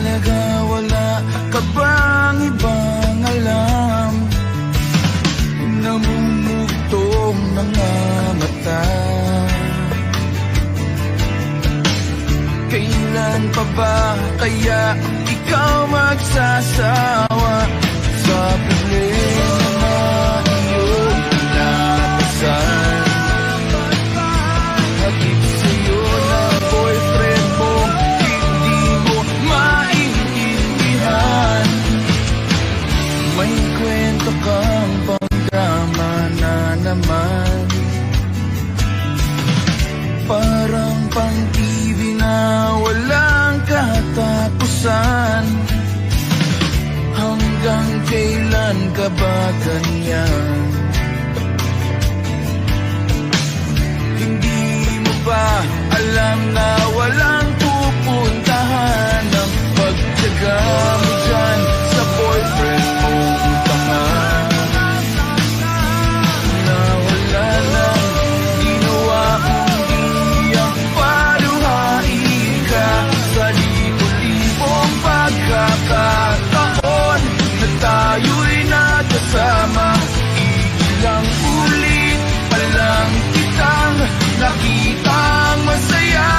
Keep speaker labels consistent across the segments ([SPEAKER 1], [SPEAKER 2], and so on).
[SPEAKER 1] halaga, wala ka bang ibang alam? Namumugtong mga mata. Kailan pa ba kaya ikaw magsasawa sa problema na iyong pinapasan? Hatid sa'yo ng boyfriend mo, hindi mo maintindihan. May kwento kang pang-drama na naman, parang pang-TV na walang katapusan. Hanggang kailan ka ba ganyan? Hindi mo ba alam na walang pupuntahan ang pagtyaga mo dyan sa boyfriend mong tangan? Na wala nang ginawa kundi ang paluhain ka sa libo-libong pagkakataon na tayo'y nagkasama. Ilang ulit pa lang kitang nakitang masaya.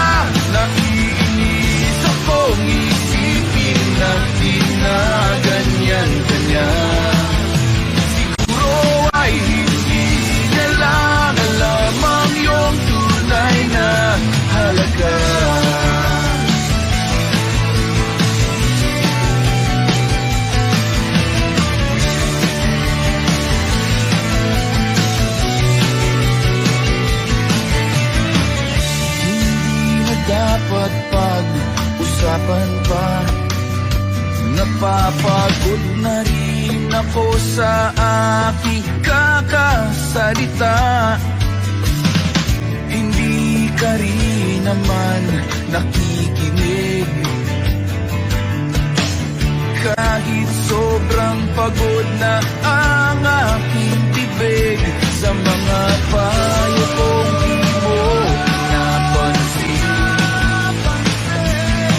[SPEAKER 1] Naiinis akong isipin natin na ganyan-ganyan. Siguro ay hindi niya lang alam ang iyong tunay na halaga. Dapat pag-usapan pa. Napapagod na rin ako sa aking kakasalita. Hindi ka rin naman nakikinig. Kahit sobrang pagod na ang aking bibig sa mga payo kong di mo napansin.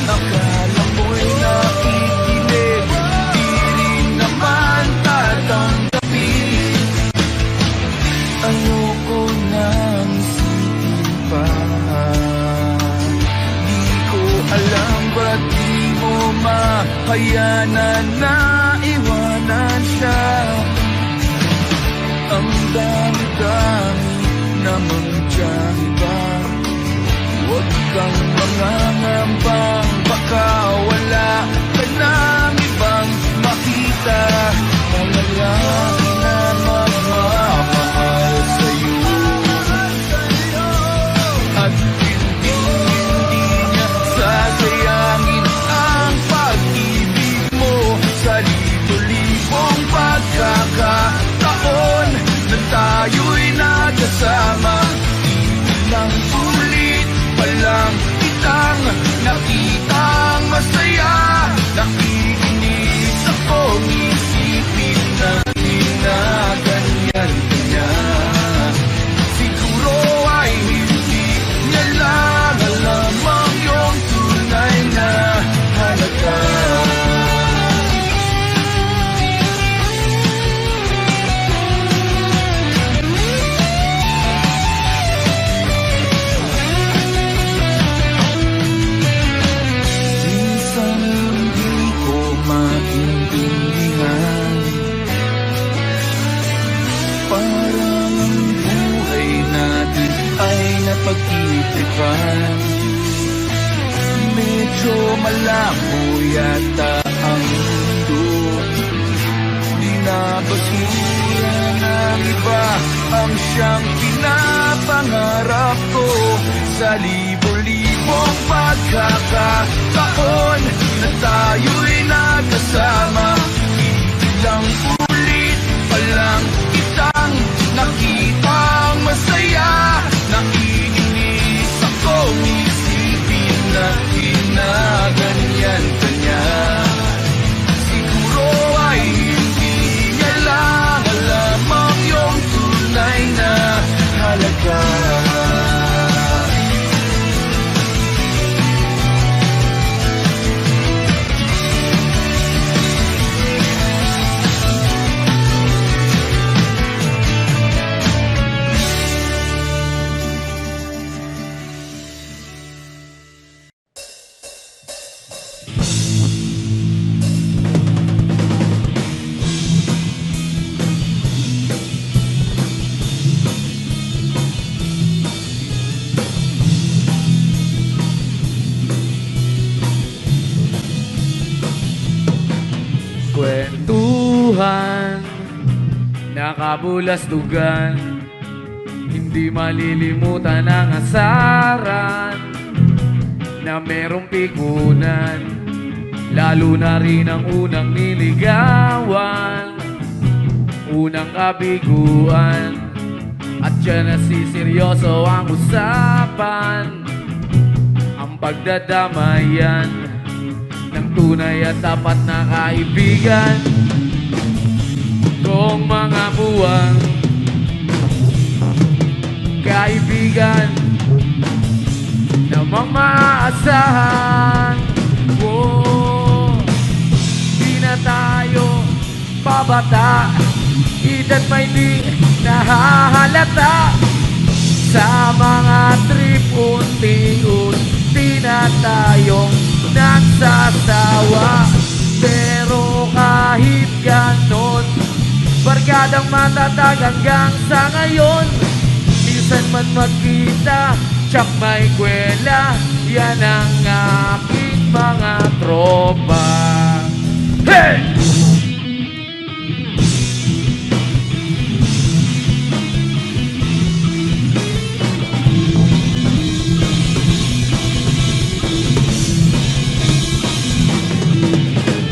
[SPEAKER 1] Akala mo'y nakikinig, di rin naman tatanggapin. Ayoko nang isipin pa. Di ko alam ba't di mo makayanan na iwanan siya. Ang dami-dami namang tiyahin ba? Huwag kang mangangambang, baka wala ka nang ibang makita. Malalaki na magmamahal sa'yo, at hindi niya sasayangin ang pag-ibig mo sa libo-libong pagkakataon na tayo'y nagkasama. Ilang ulit palang kitang nakitang masaya. Nakikinis akong isipin natin na ganyan-ganyan. Siguro ay hindi niya lang alam ang iyong tunay na halaga. Pag-itripan, medyo malabo yata ang mundo. Di na basura ng iba ang siyang pinapangarap ko. Sa libo-libong pagkakataon na tayo'y nagkasama. Ilang ulit pa lang kitang nakitang masaya. Naiinis akong isipin natin na ganyan-ganyan. Siguro ay hindi niya lang alam ang iyong tunay na halaga. kabulastugan. Hindi malilimutan ang asaran na merong pikunan, lalo na rin ang unang niligawan, unang kabiguan. At dyan nasiseryoso ang usapan, ang pagdadamayan ng tunay at tapat na kaibigan. Kung mga buwang kaibigan namang maaasahan, oh, di na tayo pabata, edad may di nahahalata. Sa mga trip unti-unti na tayong nagsasawa. Pero kahit ganon, barkadang matatag hanggang sa ngayon. Minsan man magkita, tsak may kwela, yan ang aking mga tropa. Hey!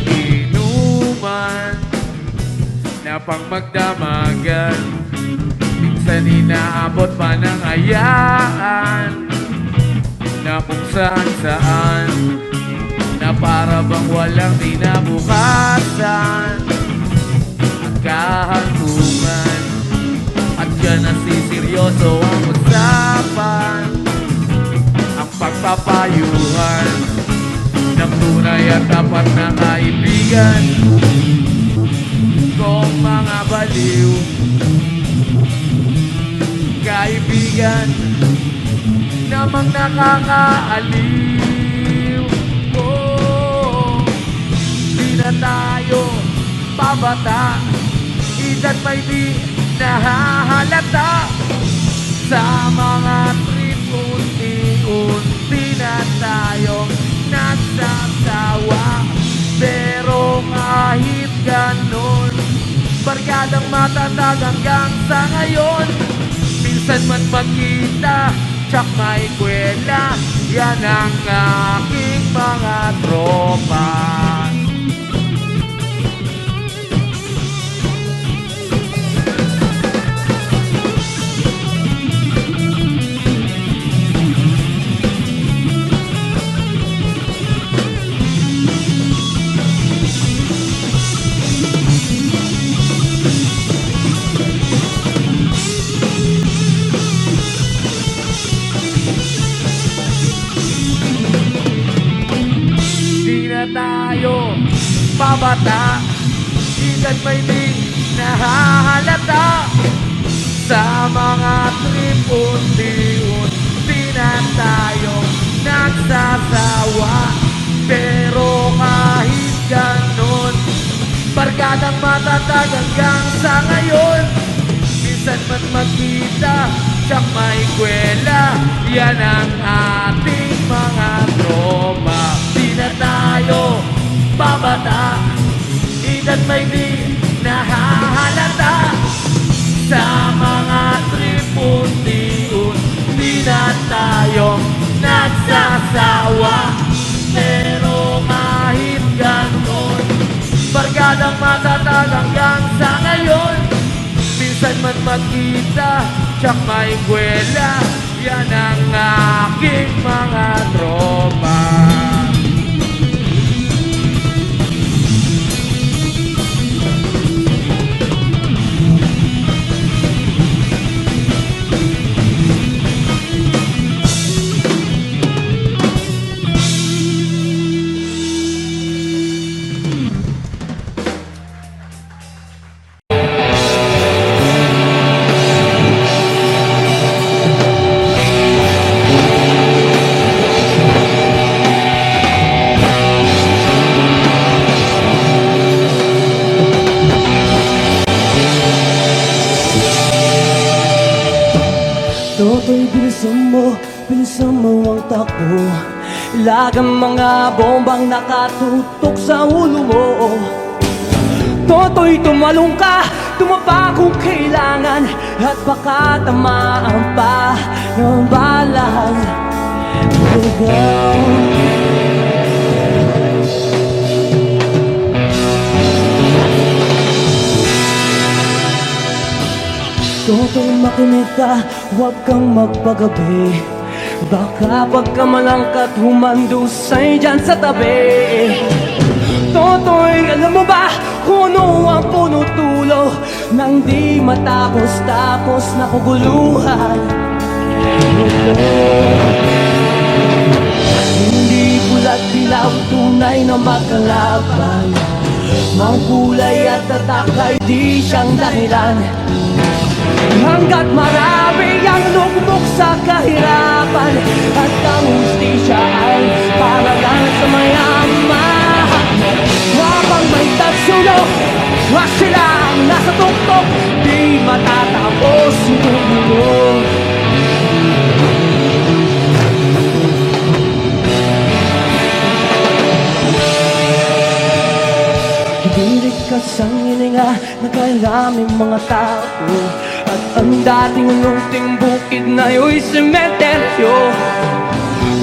[SPEAKER 1] Inuman na pang magdamagan, minsan inaabot pa ng hayaan, na kung saan-saan, na para bang walang dinabukasan at kahantungan. At dyan nasiseryoso ang usapan, ang pagpapayuhan ng tunay at tapat na kaibigan. Kung mga baliw kaibigan namang nakakaaliw, oh, di na tayo pabata, edad may di nahahalata. Sa mga trip unti-unti na tayong nagsasawa. Pero kahit ganon, barkadang matatag hanggang sa ngayon. Minsan man magkita, tsak may kwela, yan ang aking mga tropa. Tayo pabata, edad may di nahahalata. Sa mga trip unti-unti na tayo nagsasawa. Pero kahit ganon, barkadang matatag hanggang sa ngayon. Minsan man magkita, tsak may kwela, yan ang ating mga tropa. Di na tayo pabata, edad may di nahahalata. Sa mga trip unti-unti na tayong nagsasawa. Pero kahit ganon, barkadang matatag hanggang sa ngayon. Minsan man magkita, tsak may kwela, yan ang aking mga tropa.
[SPEAKER 2] Toto'y bilisan mo ang takbo. Ilagang mga bombang nakatutok sa ulo mo. Toto'y tumalong ka, tumapa kung kailangan at baka tamaan pa ng balang ligaw. Toto'y makinig ka, huwag kang magpagabi. Baka pagkamalangkat humandusay dyan sa tabi. Toto'y alam mo ba kung ano ang punutulo nang di matapos-tapos na kuguluhan? Hindi pula't dilaw, tunay na magkalaban. Mangkulay at tatak ay di siyang dahilan. Hanggat marami ang lugmok sa kahirapan at ang hustisya ay para lang sa mayaman. Habang may tagsulok, wag silang nasa tuktok, di matatapos yung mundo. Hilig ka sang hininga na kalaming mga tao. At ang dating ununting bukid na yo'y sementeryo.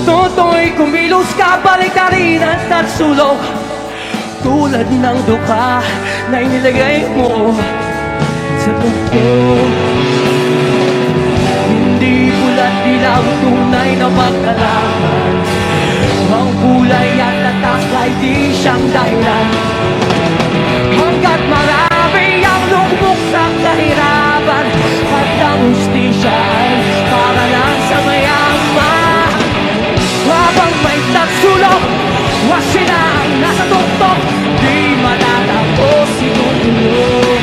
[SPEAKER 2] Toto'y kumilos ka, baliktarin at nagsulok, tulad ng duka na inilagay mo sa tuktok. Hindi pula't dilaw, tunay na magkalaman. Ang kulay at tatak ay di siyang dahilan. Hanggat marami ang lugmok sa kahirapan at ang hustisya ay para lang sa mayaman. Habang may tagsulok, wag silang nasa tuktok, di matatapos itong mundo.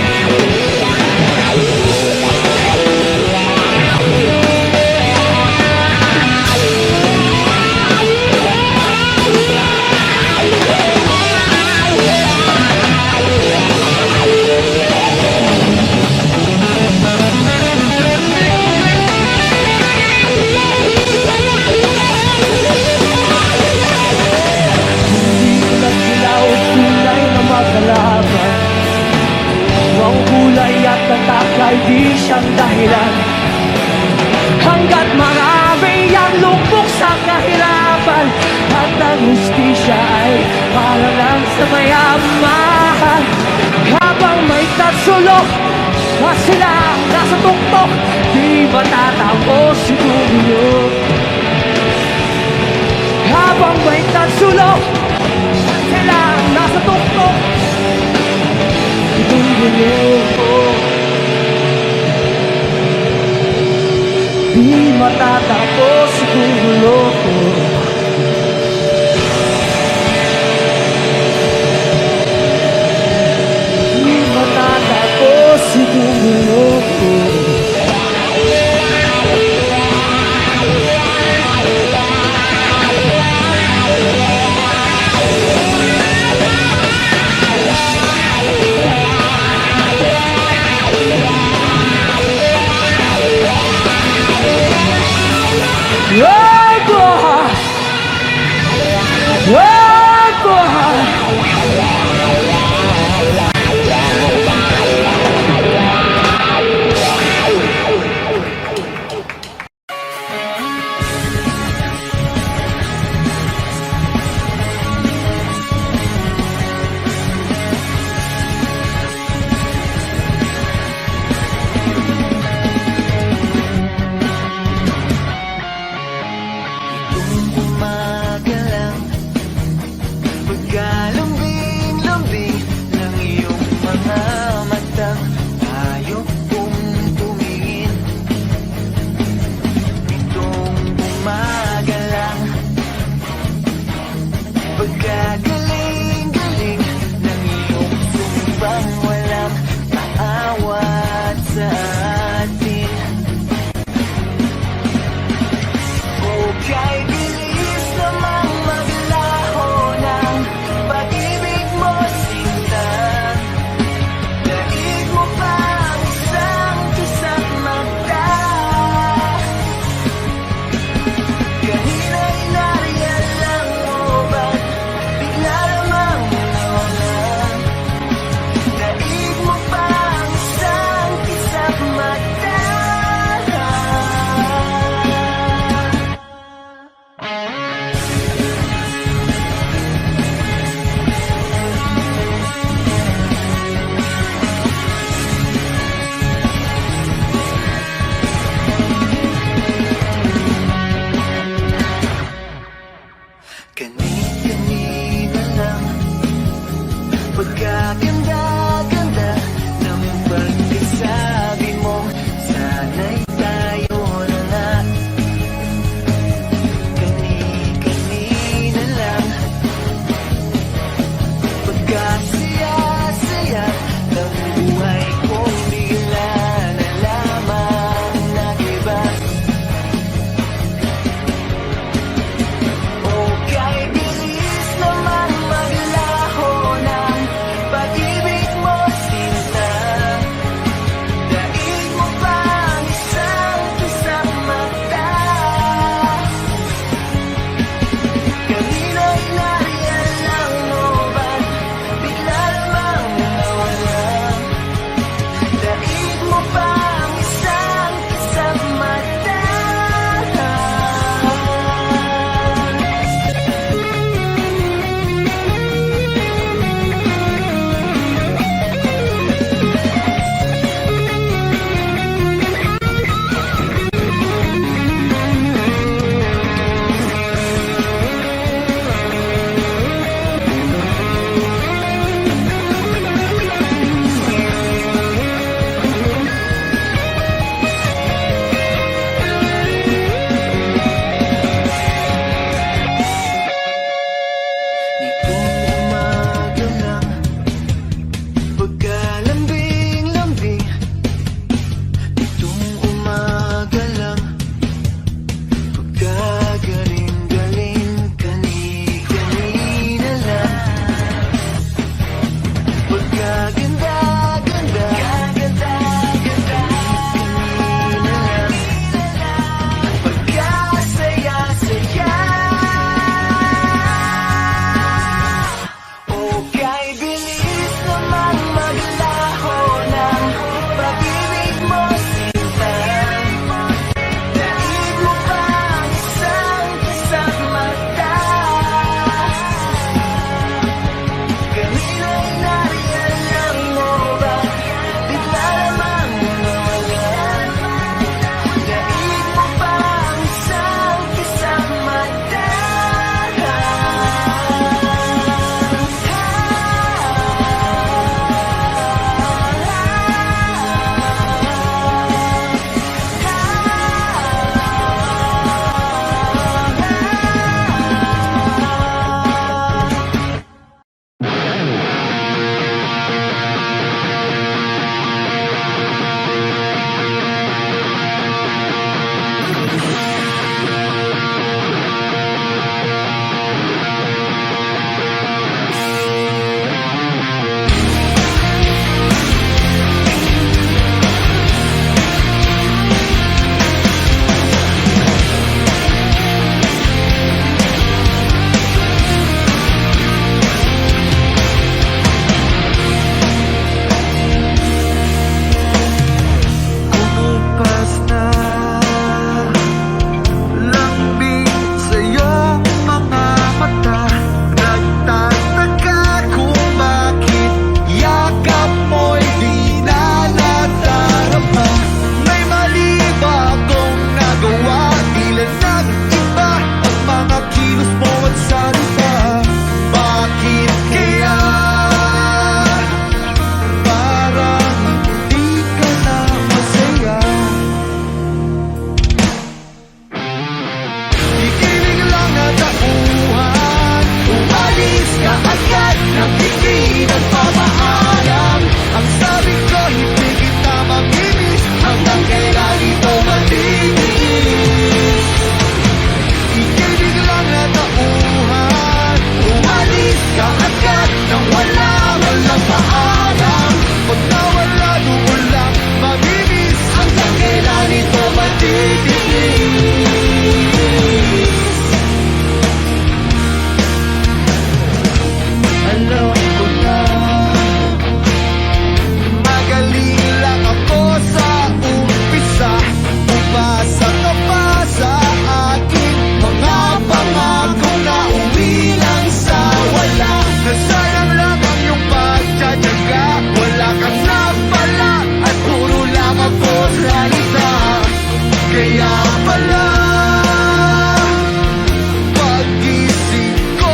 [SPEAKER 2] Ang kulay at tatak ay di siyang dahilan. Hanggat marami ang lugmok sa kahirapan at ang hustisya ay para lang sa mayaman. Habang may tagsulok, wag silang nasa tuktok, di matatapos yung mundo. Habang may tagsulok, wag silang nasa tuktok, itong mundo. Di matatapos itong mundo. Di matatapos itong mundo.
[SPEAKER 1] hindi nagpapaalam. Ang sabi ko, hindi kita mamimiss. Hanggang kailan ito matitiis? Ika'y biglang natauhan. Umalis ka agad nang wala man lang paalam. Pag nawala doon lang mamimiss. Hanggang kailan ito matitiis?
[SPEAKER 2] Alam ko na
[SPEAKER 1] Magaling lang ako sa umpisa. Umasa ka pa sa akin. Mga pangako na uwi lang sa wala. Nasayang lang ang iyong pagtsatsaga. Wala kang napala at puro lang ako salita. Kaya pala pag-isip ko,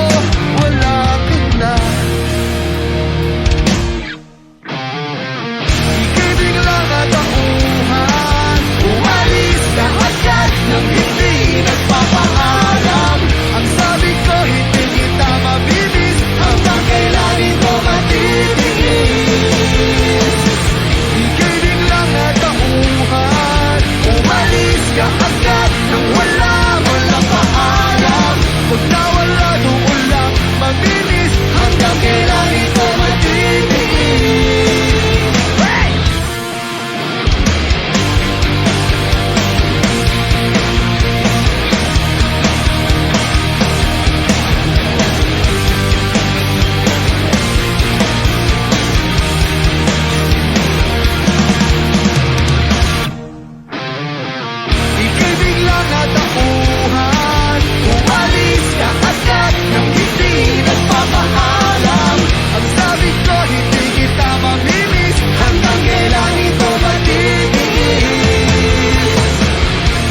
[SPEAKER 1] wala ka na. Ika'y biglang natauhan. Umalis ka agad nang hindi nagpapaalam. Ang sabi ko, hindi kita mabibis. Hanggang kailan ito matitiis? Ika'y biglang natauhan. Umalis ka agad nang wala man lang paalam. Pag nawala doon lang mabibis. Hanggang kailan ito matitiis? Hey! Ika'y biglang natauhan. Umalis ka agad nang hindi nagpapaalam. Ang sabi ko, hindi kita mamimiss. Hanggang kailan ito matitiis?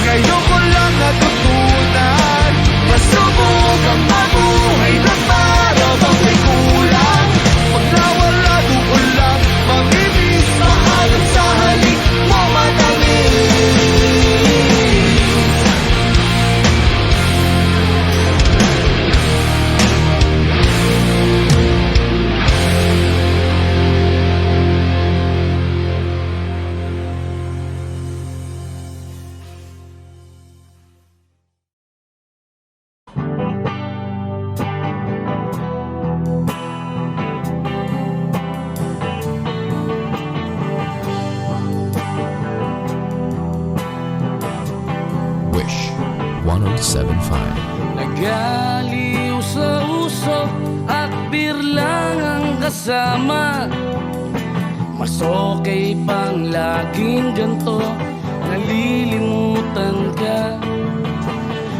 [SPEAKER 1] Ngayon ko lang natutunan. Masubok ang mabuhay na para bang may kulang. Pag nawala doon lang mamimiss. Maalam sa halik mo matamis.
[SPEAKER 3] Wish 1075.
[SPEAKER 2] Nagaliw sa uso at birlang ang kasama. Mas okay pang laging ganto, nalilimutan ka.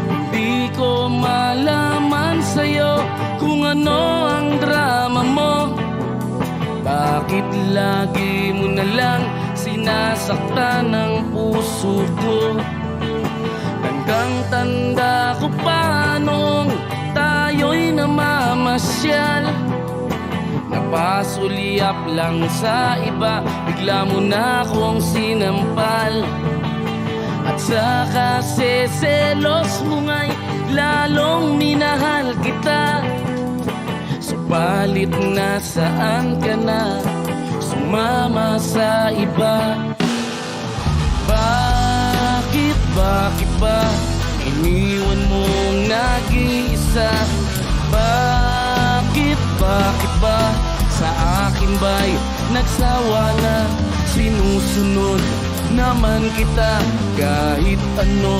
[SPEAKER 2] Hindi ko malaman sa'yo kung ano ang drama mo. Bakit lagi mo na lang sinasaktan ang puso ko? Hanggang tanda ko pa nung tayo'y namamasyal. Napasulyap lang sa iba, bigla mo na akong sinampal. At sa kasi selos mo nga'y lalong minahal kita. Subalit nasaan ka na, sumama sa iba. Bakit ba iniwan mong nag-iisa? Bakit ba sa akin ba'y nagsawa na? Sinusunod naman kita kahit ano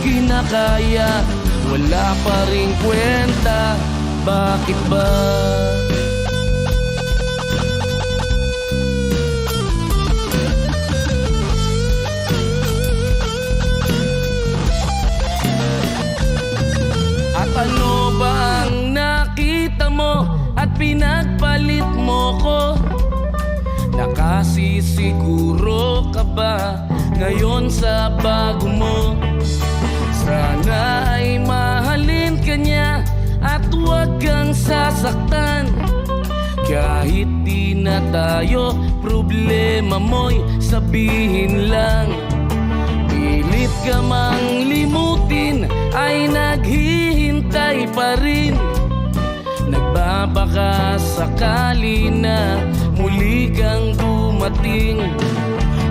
[SPEAKER 2] kinakaya, wala pa ring kwenta. Bakit ba? At ano ba ang nakita mo at pinagpalit mo ko? Nakasisiguro ka ba ngayon sa bago mo? Sana ay mahalin ka niya at huwag kang sasaktan. Kahit di na tayo, problema mo'y sabihin lang. Pilit ka mang limutin ay naghihintay pa rin.
[SPEAKER 4] baka sakali na muli kang dumating.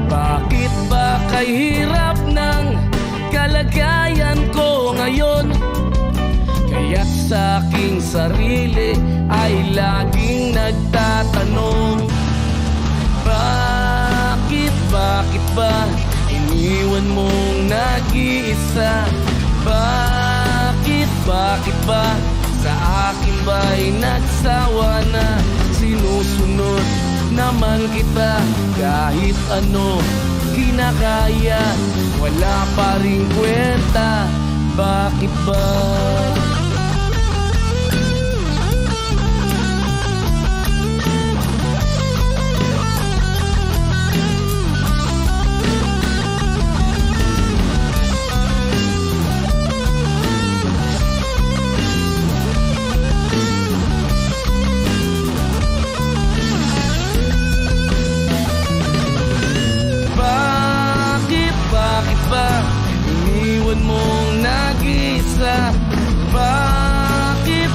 [SPEAKER 4] Bakit ba kay hirap ng kalagayan ko ngayon? Kaya't sa aking sarili ay laging nagtatanong, bakit ba iniwan mong nag-iisa? Bakit ba sa akin ba'y nagsawa na? Sinusunod naman kita kahit ano kinakaya, wala pa rin kwenta. Bakit ba? Bakit ba iniwan mong nag-isa? Bakit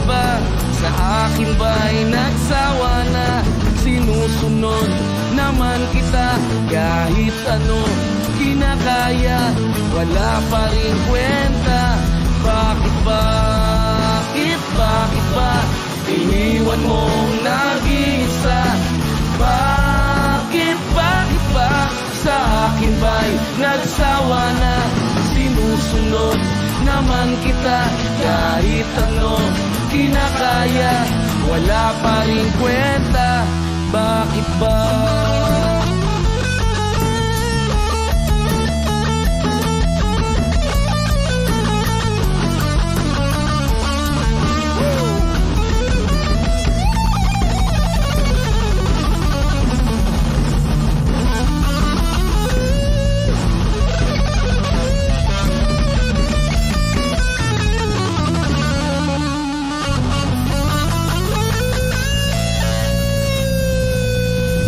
[SPEAKER 4] ba sa akin ba'y nagsawa na? Sinusunod naman kita kahit ano kinakaya, wala pa rin kwenta. Bakit ba iniwan mong nag-isa? Bakit ba sa akin ba'y nagsawa na? Sinusunod naman kita kahit ano kinakaya, wala pa rin kwenta. Bakit ba?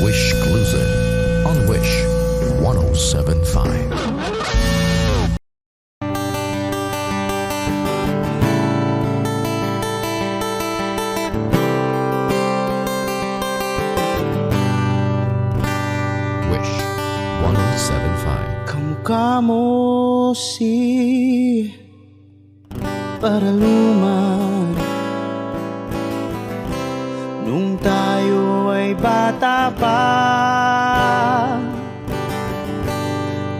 [SPEAKER 3] Wish Closer on Wish 1075. Wish 1075.
[SPEAKER 1] Kamukha mo si Paraluman nung tayo ay bata pa.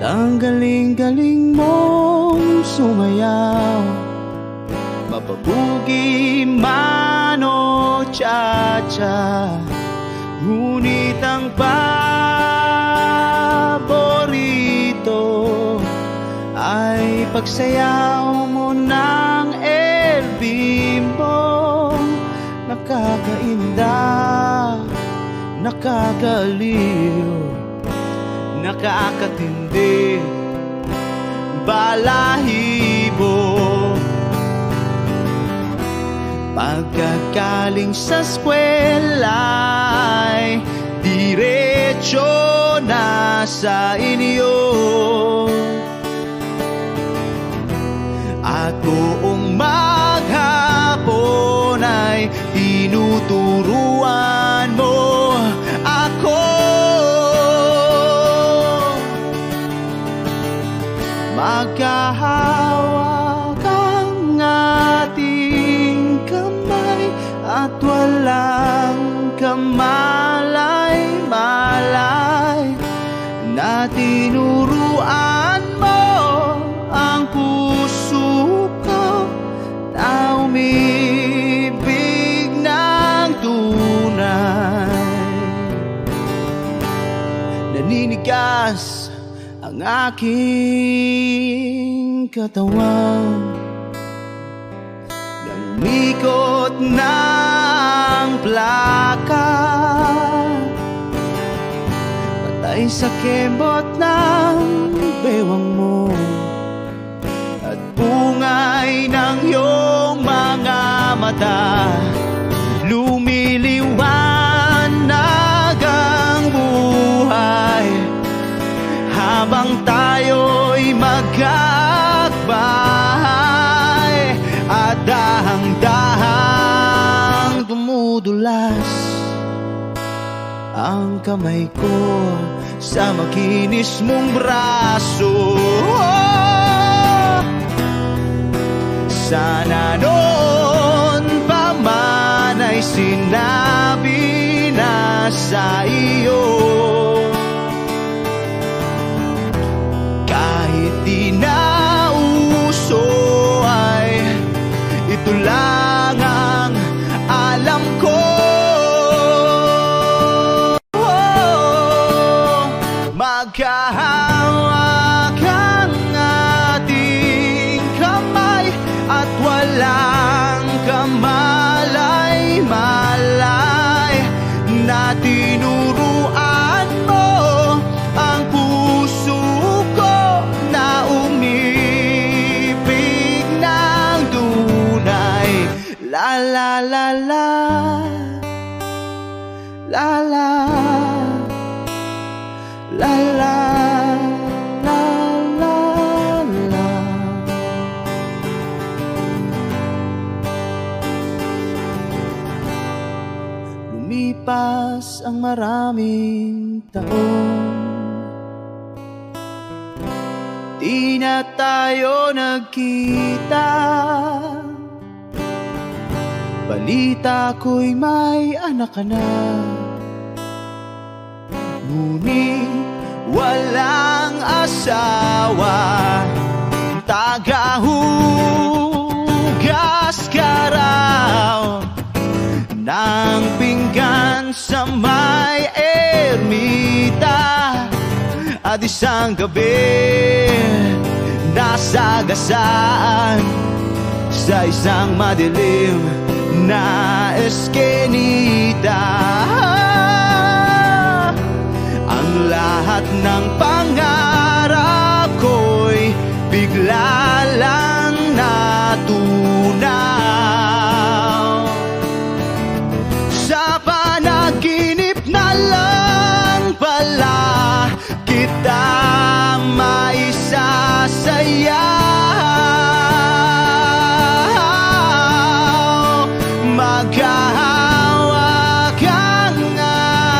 [SPEAKER 1] Ang galing-galing mong sumayaw, mapabugi man o cha-cha. Ngunit ang paborito ay pagsayaw mo ng El Bimbo. Nakakainda, nakakaliw, nakakatindi, balahibo. Pagkagaling sa eskwela ay diretso na sa inyo, at buong maghapon ay tinuturuan mo ako. Magkahawak ang ating kamay at walang kamalay-malay, na tinuruan mo ang puso ko na umibig ng tunay. Naninigas ang aking katawan ng mikot ng plaka, patay sa kembot ng bewang mo at bungay ng iyong mga mata. Lumiliwanag ang buhay habang tayo'y magkakbahay, at dahang-dahang ang kamay ko sa makinis mong braso. Sana noon pa man ay sinabi na sa iyo, kahit di na uso ay ito lang ang alam ko. Magkahawak ang ating kamay at walang kamalay-malay na tinuruan mo ang puso ko na umibig ng tunay. La la la la, la la, la la, la la, la. Lumipas ang maraming taon, di na tayo nagkita. Balita ko'y may anak ka na, ngunit walang asawa. Tagahugas ka raw ng pinggan sa may ermita, at isang gabi nasagasaan sa isang madilim na eskenita. Ang lahat ng pangarap ko'y bigla lang natunaw. Sa panaginip na lang pala kita maisasayaw. Magkahawak ang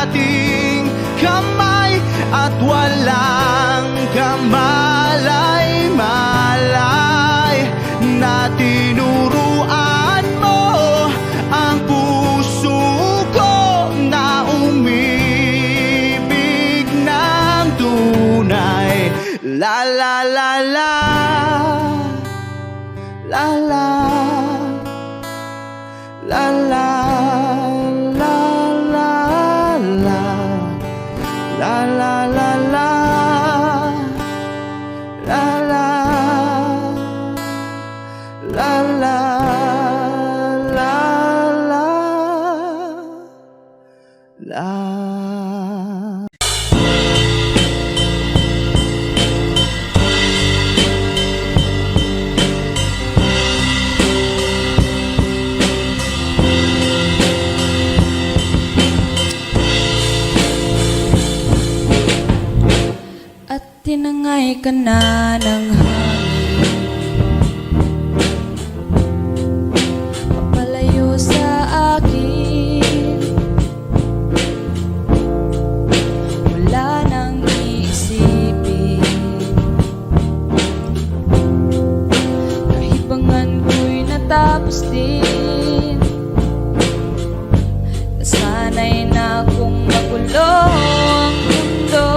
[SPEAKER 1] ating kamay at walang kamalay-malay na tinuruan mo ang puso ko na umibig ng tunay. La la la la, la la, la la, la la, la. La la la la, la la, la la, la la, la.
[SPEAKER 5] Tinangay ka na ng hangin, papalayo sa akin. Wala nang iisipin, kahibangan ko'y natapos din. Nasanay na kung magulo ang mundo,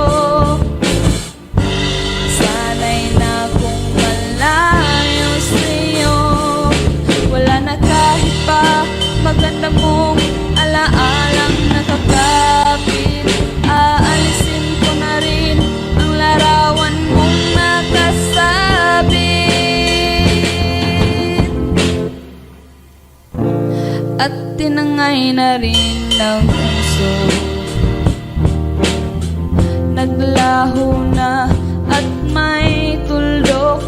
[SPEAKER 5] maganda mong alaalang nakakapit. Aalisin ko na rin ang larawan mong nakasabit, at tinangay na rin ng puso. Naglaho na at may tuldok,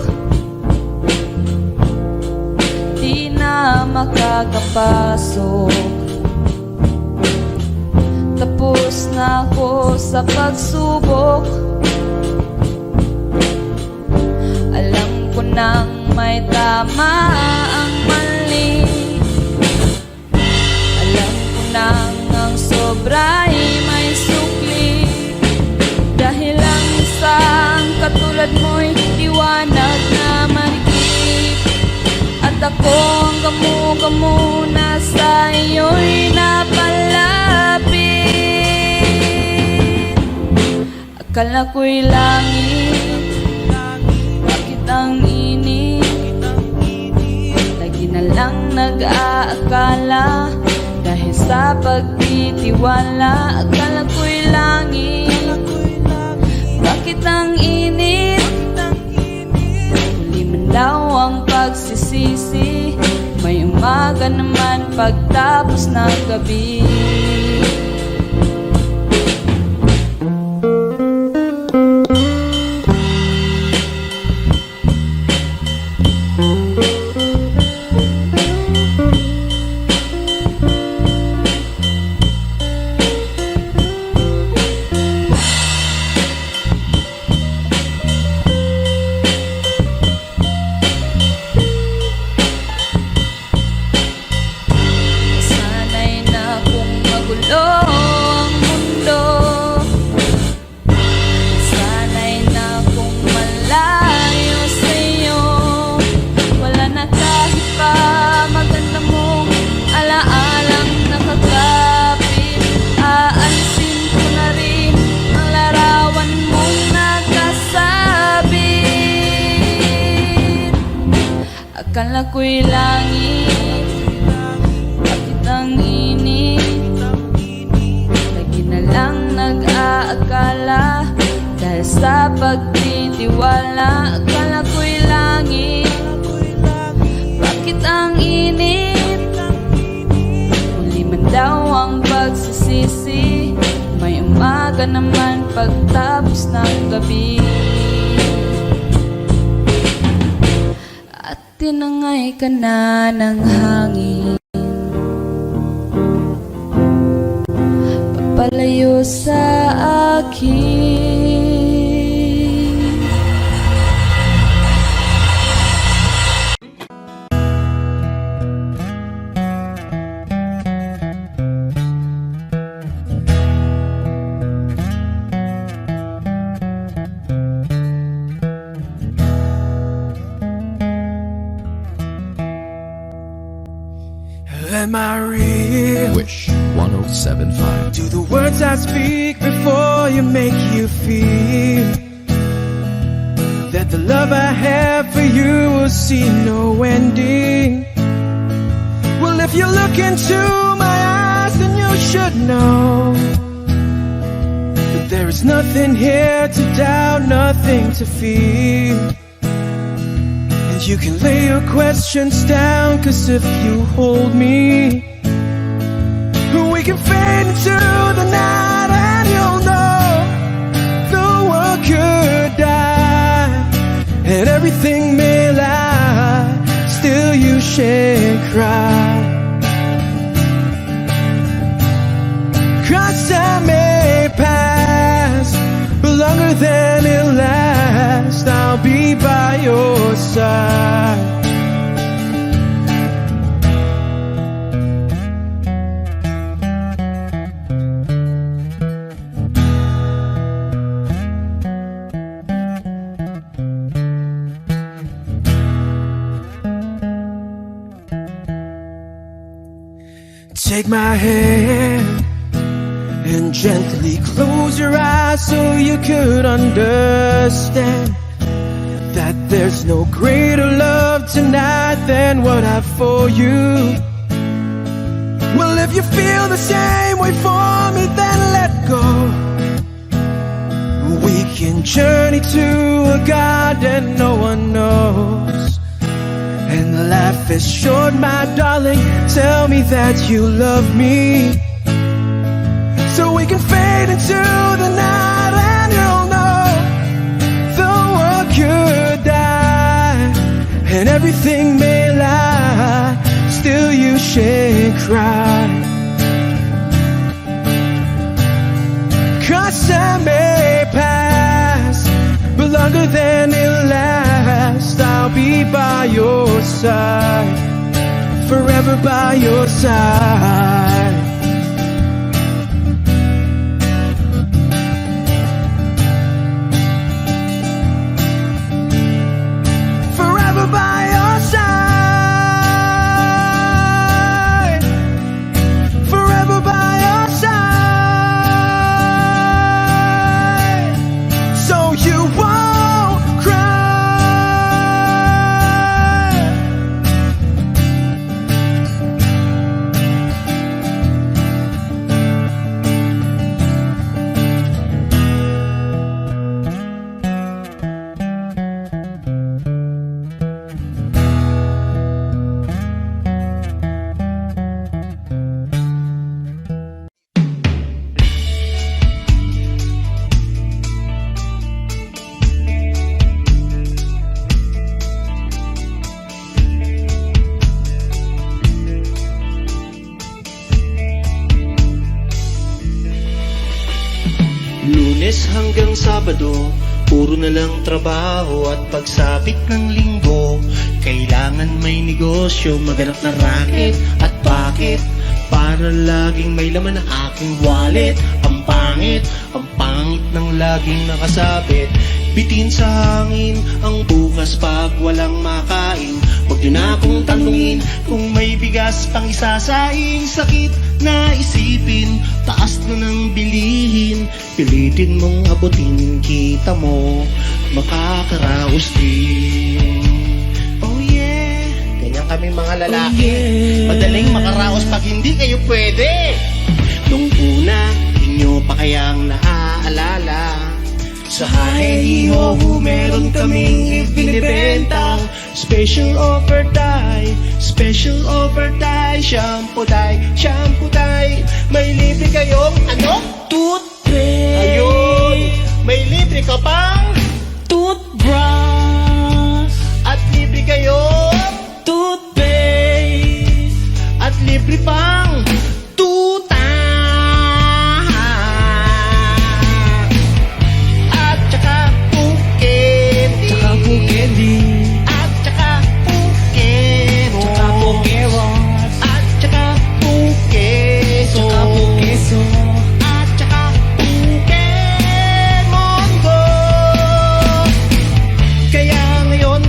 [SPEAKER 5] di na makakapasok. Tapos na ako sa pagsubok, alam ko nang may tama ang mali. Alam ko nang ang sobra'y may ka muna sa iyo'y napalapit. Akala ko'y langit, bakit ang init? Lagi na lang nag-aakala, dahil sa pagtitiwala. Akala ko'y langit, bakit ang init? Huli man daw ang pagsisisi, may umaga naman pagtapos ng gabi. Sana'y na kung magulo ang mundo, sana'y na kung malayo sa'yo. Wala na kahit pa maganda mong alaalang nakakapit. Aalisin ko na rin ang larawan mong nakasabit. Akala ko'y langit, bakit ang init? Lagi na lang nag-aakala, dahil sa pagtitiwala. Akala ko'y langit, bakit ang init? Huli man daw ang pagsisisi, may umaga naman pagtapos ng gabi. At tinangay ka na ng hangin, papalayo sa akin.
[SPEAKER 4] Am I real?
[SPEAKER 3] Wish 1075.
[SPEAKER 4] Do the words I speak before you make you feel that the love I have for you will see no ending? Well, if you look into my eyes, then you should know that there is nothing here to doubt, nothing to feel. And you can lay your questions down, 'cause if you hold me, we can fade into the night, and you'll know the world could die and everything may lie, still you shan't cry. 'Cause time may pass, but longer than it lasts, I'll be by your side. Take my hand and gently close your eyes so you could understand that there's no greater love tonight than what I have for you. Well, if you feel the same way for me, then let go. We can journey to a garden no one knows. And life is short, my darling, tell me that you love me, so we can fade into the night, and you'll know the world could die and everything may lie, still you shan't cry. 'Cause time may pass, but longer than it lasts, I'll be by your side, forever by your side. Forever by your side.
[SPEAKER 6] Sabado, puro na lang trabaho at pagsapit ng linggo, kailangan may negosyo, maganap na racket. At bakit? Para laging may laman ang aking wallet. Ang pangit ng laging nakasabit. Bitin sa hangin ang bukas pag walang makain. Huwag niyo na akong tanungin kung may bigas pang isasaing. Sakit na isipin, taas na ng bilihin. Pilitin mong abutin, kita mo, makakaraos din. Oh yeah, ganyan kami mga lalaki. Madaling makaraos pag hindi kayo pwede. Nung una, inyo pa kayang naaalala, sa Hahehiho meron kaming ibinibentang special offer tayo, special offer tayo. Shampoo tayo, may libre kayong ano? Toothpaste. Ayun, may libre ka pang
[SPEAKER 2] Toothbrush,
[SPEAKER 6] at libre kayong
[SPEAKER 2] toothpaste,
[SPEAKER 6] at libre pang tuta. At saka po candy.
[SPEAKER 2] tsaka po candy,
[SPEAKER 6] At saka pukero.
[SPEAKER 2] tsaka po carrots,
[SPEAKER 6] At saka pukeso.
[SPEAKER 2] tsaka po keso,
[SPEAKER 6] At saka Pokemongo. Kaya ngayon,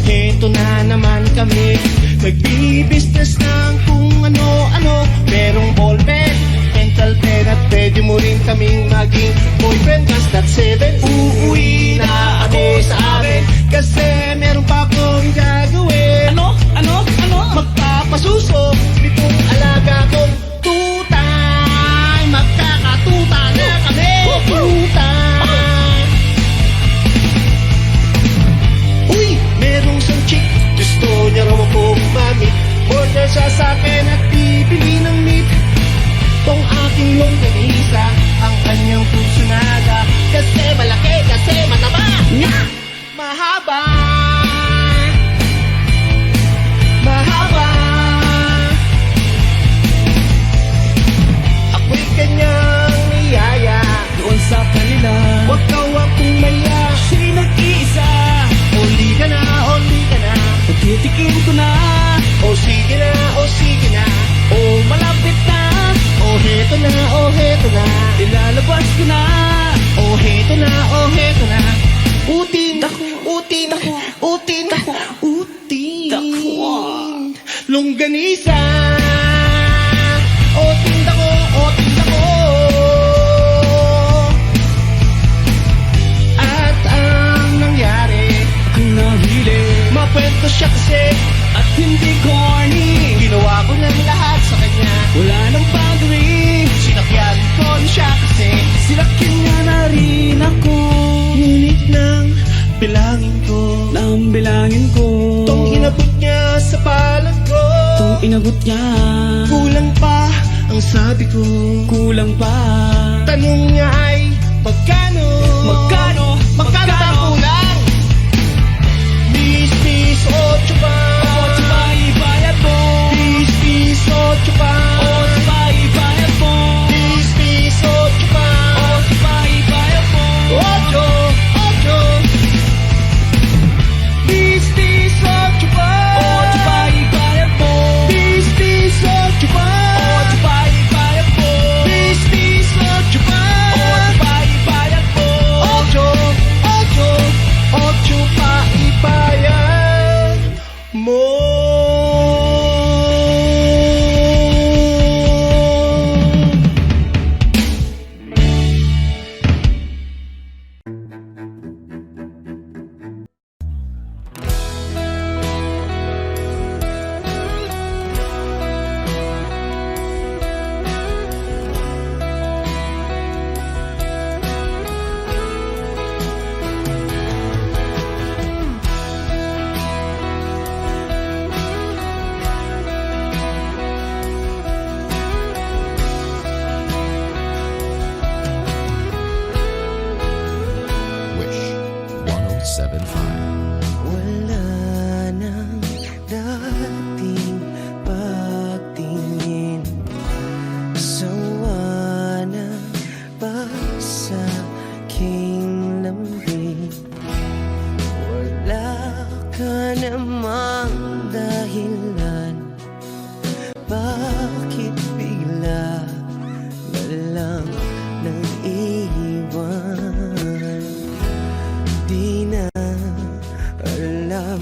[SPEAKER 6] heto na naman kami, magbi-business ng kung ano-ano. Merong ballpen, mental pen, at pwede mo rin kaming maging boyfriend. Basta't 7, uuwi na ako sa amin, kasi meron pa akong gagawin.
[SPEAKER 2] ano?
[SPEAKER 6] Magpapasuso nitong alaga kong tutay. Magkakatuta na kami. Tutay. Uy, merong isang chick, gusto niya raw akong mamit. Order siya sa akin at bibili ng meat. Tong aking longganisa, ang kanyang kursunada. Kasi malaki, kasi mataba. Mahaba. Mahaba. Ako'y kanyang niyaya.
[SPEAKER 2] Doon sa kanila,
[SPEAKER 6] Huwag kang akong maya.
[SPEAKER 2] siya'y nag-iisa.
[SPEAKER 6] Huli ka na, huli ka na.
[SPEAKER 2] Pagtitikim ko na,
[SPEAKER 6] O sige na, o sige na.
[SPEAKER 2] oh malapit na,
[SPEAKER 6] O heto na, o heto na.
[SPEAKER 2] ilalabas ko na.
[SPEAKER 6] O heto na, o heto na. Utin, utin, utin, utin. Longganisa. O tinda ko, o tinda ko. At ang nangyari,
[SPEAKER 2] Ang nahili
[SPEAKER 6] mapwento siya kasi
[SPEAKER 2] at hindi corny,
[SPEAKER 6] ginawa ko ng lahat sa kanya.
[SPEAKER 2] wala nang boundary,
[SPEAKER 6] Sinakyan ko siya kasi
[SPEAKER 2] sinakyan niya na rin ako.
[SPEAKER 6] ngunit nang bilangin ko,
[SPEAKER 2] Nang bilangin ko,
[SPEAKER 6] tong inabot niya sa palad ko.
[SPEAKER 2] itong inagot niya,
[SPEAKER 6] Kulang pa ang sabi ko.
[SPEAKER 2] kulang pa.
[SPEAKER 6] Tanong niya ay magkano?
[SPEAKER 2] Magkano?
[SPEAKER 6] Magkano ba ang kulang? Bis, 8 pa.
[SPEAKER 2] Ocho pa ibayad mo,
[SPEAKER 6] Bis, 8 pa.
[SPEAKER 2] ocho pa ibayad mo,
[SPEAKER 6] Bis, 8 pa.
[SPEAKER 2] ocho pa ibayad mo,
[SPEAKER 6] 8. Bis, 8 pa.
[SPEAKER 2] ocho pa ibayad mo,
[SPEAKER 6] Bis, 8 pa.
[SPEAKER 2] ocho pa ibayad mo,
[SPEAKER 6] Bis, 8 pa.
[SPEAKER 2] ocho pa ibayad mo,
[SPEAKER 6] 8.
[SPEAKER 7] namang dahilan? Bakit bigla na lang nang iwan? Di na alam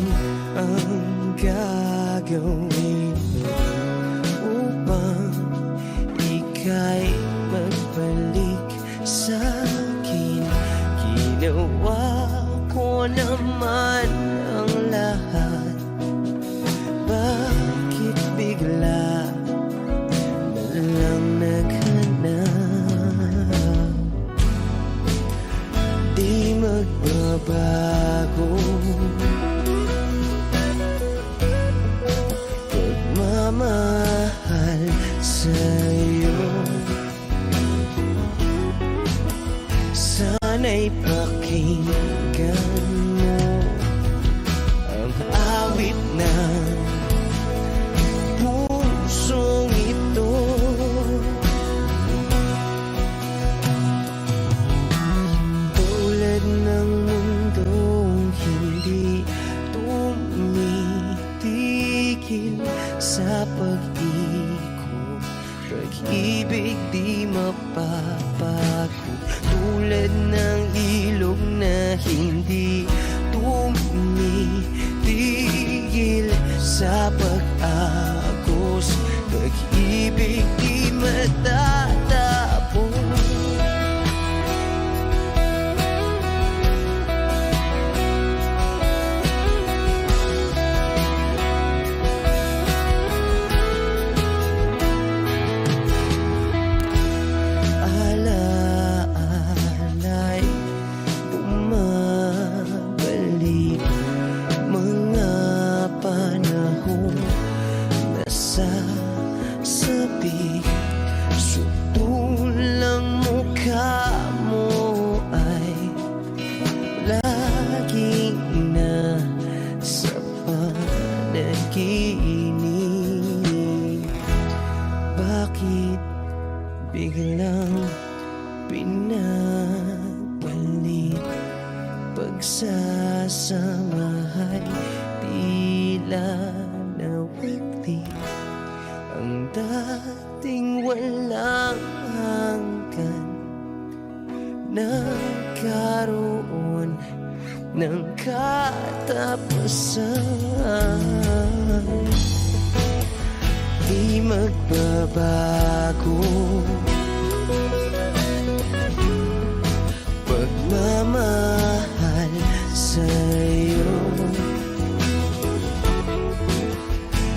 [SPEAKER 7] ang gagawin upang ika'y magbalik sa'kin. Ginawa ko naman ang lahat. Bakit bigla na lang naghanap? Di magbabago pagmamahal sa'yo. Sana'y pakinggan mo ang awit ng pusong ito. Tulad ng mundong hindi tumitigil sa pag-ikot, pag-ibig di mapapagod. Tulad ng ilog na hindi tumitigil sa pag-agos, pag-ibig di matatapos. Alaala'y bumabalik, mga panahon nasasabi. Sutulang mukha mo ay laging nasa panaginip. Bakit biglang pinabalik? Pagsasamahay tila nawagli, ang dating walang hanggan nagkaroon ng katapusan. Di magbabago pagmamahal sa'yo.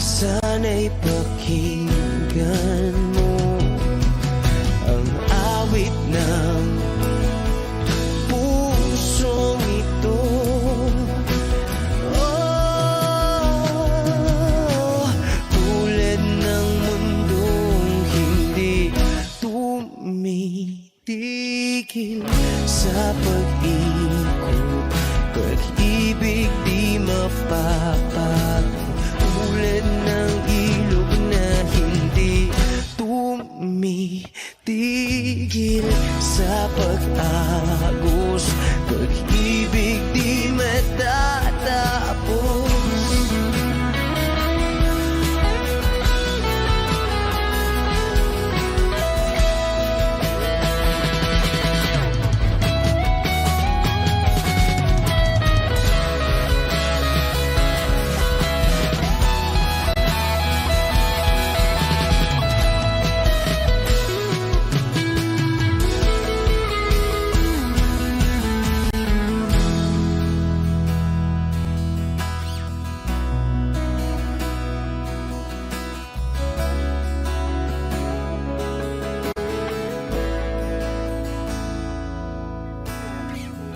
[SPEAKER 7] Sana'y pakinggan mo ang awit ng pusong ito. Tulad ng mundong hindi tumitigil sa pag-ikot, pag-ibig di mapapagod. Tulad ng ilog na hindi tumitigil sa pag-agos, pag-ibig di matatapos.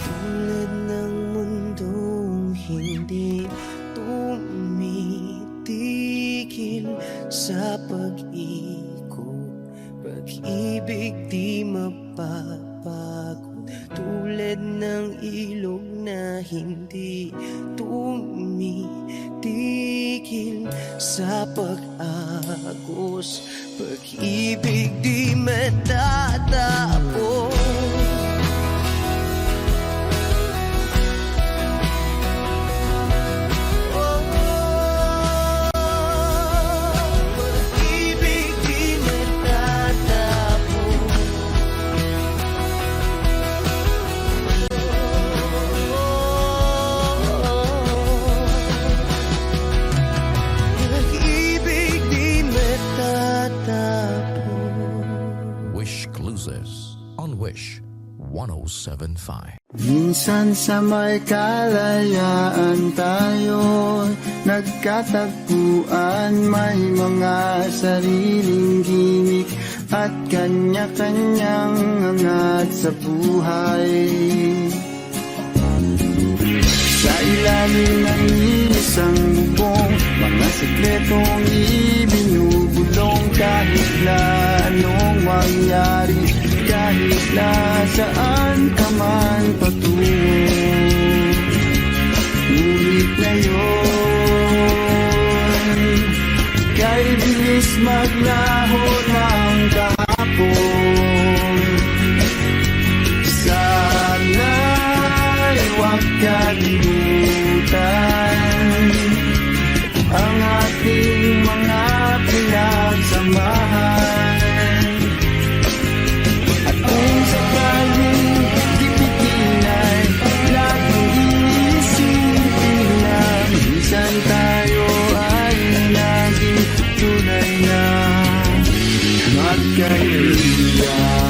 [SPEAKER 7] Tulad ng mundong hindi tumitigil sa pag-ikot, pag-ibig di mapapagod. Tulad ng ilog na hindi tumitigil sa pag-agos, pag-ibig di matatapos. Oh,
[SPEAKER 3] 1075.
[SPEAKER 1] Minsan sa may kalayaan tayo nagkatagpuan, may mga sariling gimik at kanya-kanyang angat sa buhay. Sa ilalim ng isang bubong, mga sekretong ibinubulong, kahit na anong mangyari, kahit na saan ka man patungo. Ngunit ngayon, kay bilis maglaho ng kahapon. Sana'y huwag kalimutan ang ating mga pinagsamahan. At kung sakaling tipitin ay laging iisipin na minsan tayo ay naging tunay na magkaibigan.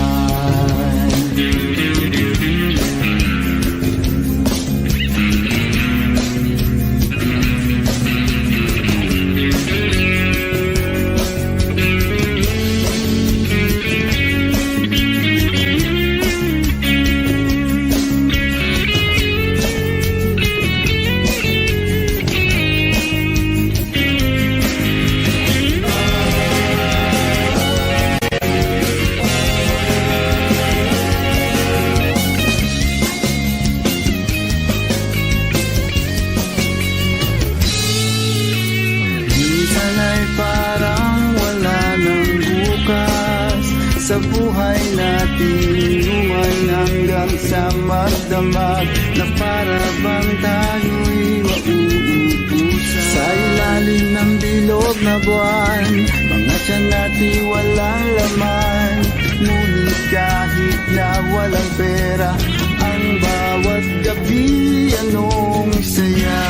[SPEAKER 1] Sa buhay natin inuman hanggang sa magdamag, na para bang tayo'y mauubusan. Sa ilalim ng bilog na buwan, mga tiyan natin walang laman. Ngunit kahit na walang pera, ang bawat gabi anong saya.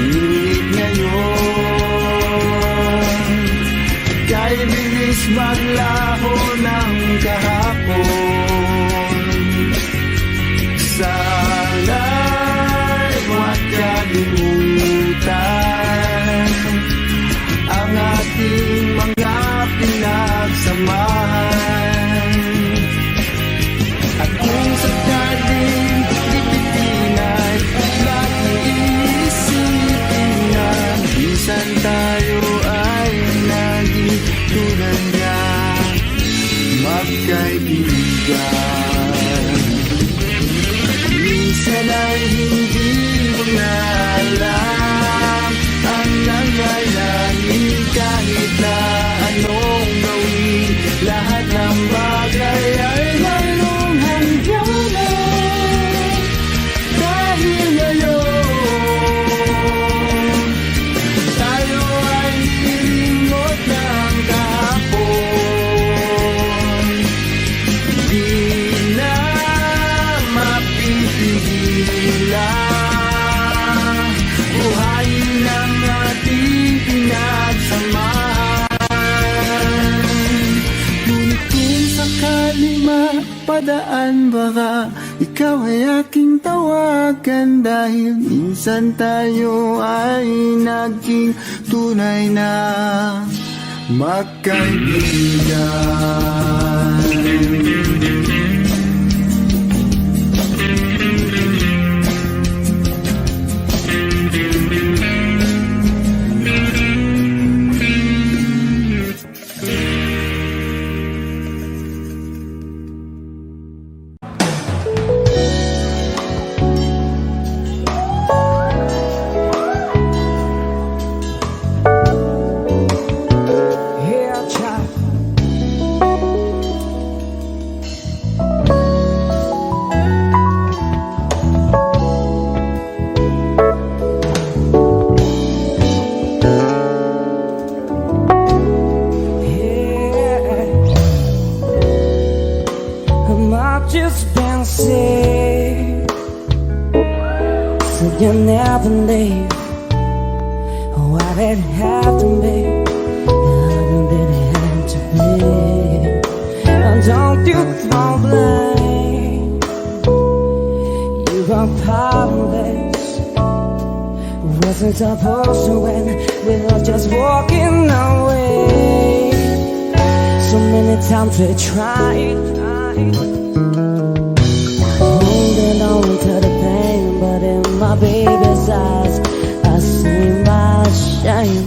[SPEAKER 1] Ngunit ngayon, kay bilis maglaho ng kahapon. Sana'y huwag kalimutan ang ating mga pinagsamahan. At kung sakaling tipitin ay laging iisipin na minsan tayo ay naging tunay na magkaibigan. Minsan ay hindi mo na alam ang nangyayari, kahit na anong gawin, lahat ng bagay ay mayroong hangganan. Dahil ngayon, tayo ay nilimot ng kahapon. Di na mapipigilan, buhayin ang ating pinagsamahan. Ngunit kung sakali mapadaan, baka ikaw ay aking tawagan, dahil minsan tayo ay naging tunay na magkaibigan.
[SPEAKER 2] Yeah, child. Just fancy, so you never leave. Oh, I didn't have to be, I didn't have to be. Don't you fall blind. powerless. Wasn't supposed to end. We were just walking our way. So many times we tried, holding on to the pain, but in my baby's eyes I see my shame.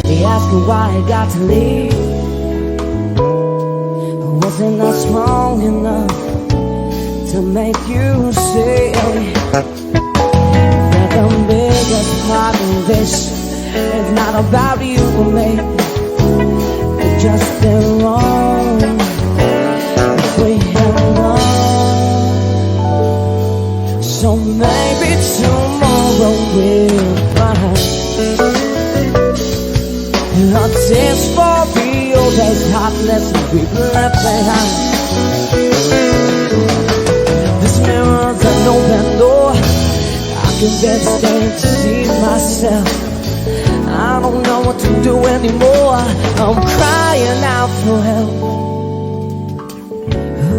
[SPEAKER 2] He asked me why I got to leave. Wasn't I strong enough to make you see that the biggest part of this is not about you or me? It's just been wrong. We have wrong. So maybe tomorrow we'll find a taste for real. There's heartless people left behind. This mirror's an open door. I can just stand to see myself. I don't know what to do anymore. I'm crying out for help. Oh,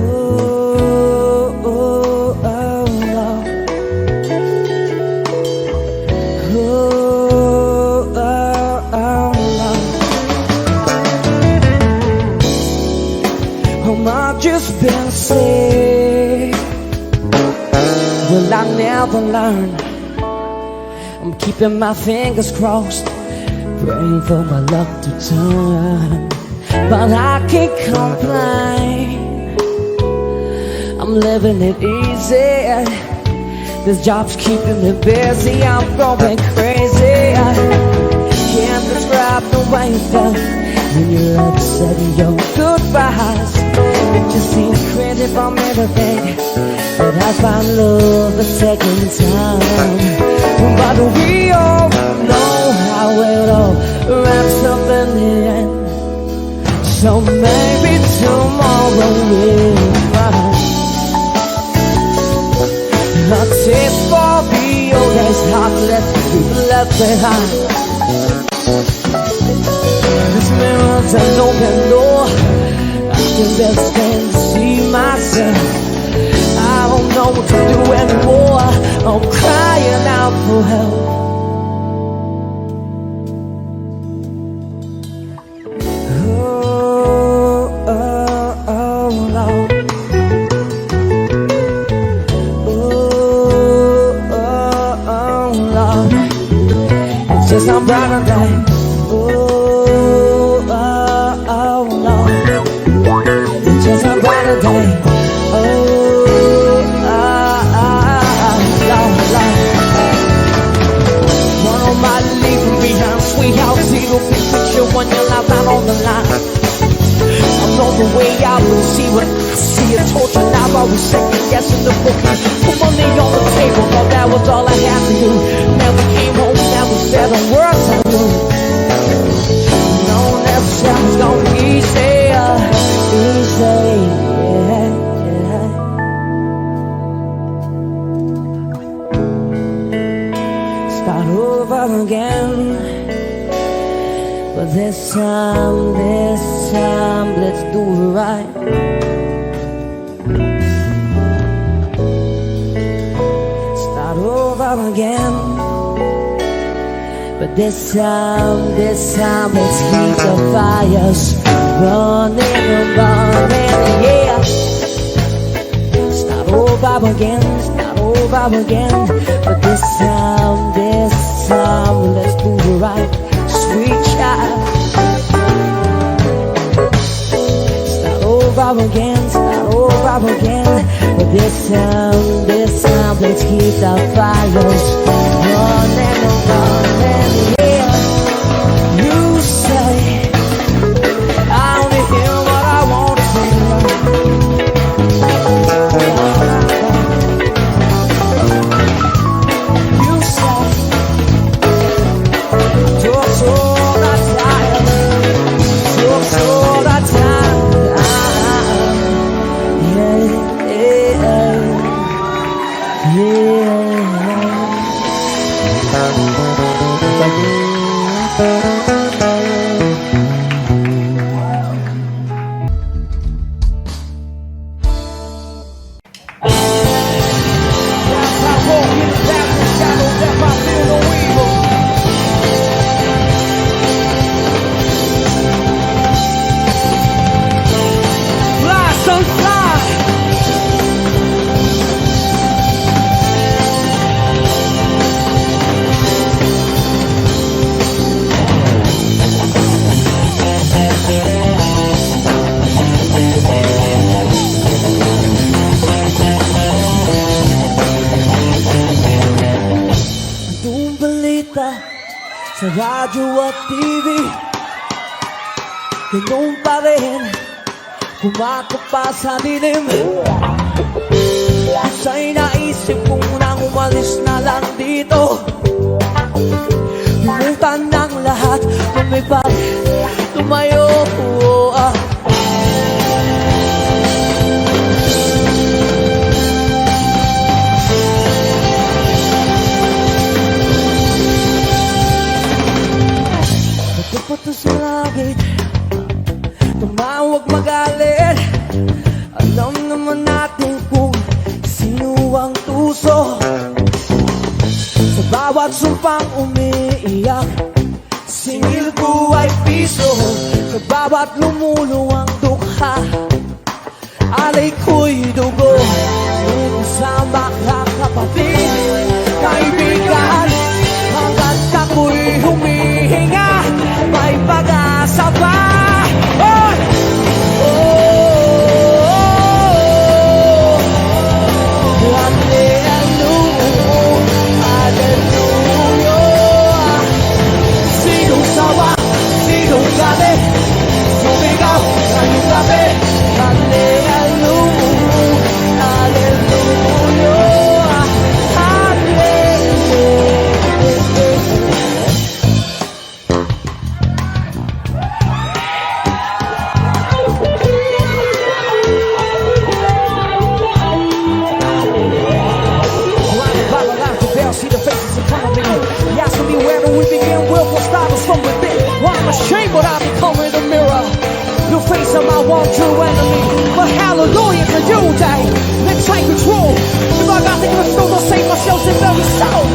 [SPEAKER 2] oh, oh, Lord. Oh, oh, oh, Lord. I've just been sick. Will I never learn? I'm keeping my fingers crossed, praying for my luck to turn. But I can't complain. I'm living it easy. This job's keeping me busy. I'm going crazy. Can't describe the way you felt when you're upset your goodbyes. It just seems crazy from everything that I find love the second time. But we all know how it all wraps up in the end. So maybe tomorrow we'll find a taste for real. There's heartless people left behind. This mirror's an open door. I can just stand to see myself. I don't know what to do anymore. I'm crying out for help. Oh, oh, oh, Lord. Oh, oh, oh, Lord. It's just a brighter day. Oh, oh, oh, Lord. It's just a brighter day. Oh, big picture when you're live out on the line. I'm on the way out, but see what I see. A torture now, I was second guessing the booking. Put money on the table, thought that was all I had to do. Now we came home, now we said the words I knew. No, never sounds gonna be easier, easy, yeah. Start over again. But this time, let's do it right. Start over again. But this time, let's keep the fires burning and burning, yeah. Start over again. But this time, let's do it right. Sweet child, start over again. But this time, let's keep the fires burning and burning, yeah. You say I only hear what I want to hear. You say you're so
[SPEAKER 7] nakikita sa radyo at TV, ganun pa rin kumakap pa sa dilim. Sa'y naisip kong nang umalis na lang dito, limutan ng lahat, lumipad, tumayo. Nagpapato sa langit, tumawag magalit. Alam naman natin kung sino ang tuso sa bawat sumpang umiiyak. Singil ko ay piso sa bawat lumuluwang dukha. Alay ko'y dugo, may kasama ka kapatid, kaibigan. Hanggat ako'y humihinga, may pag-asa pa. Shame, but I become in the mirror, the face of my one true enemy. But hallelujah to you, day. Let's take control. If I got to control, I'll save myself in very soul.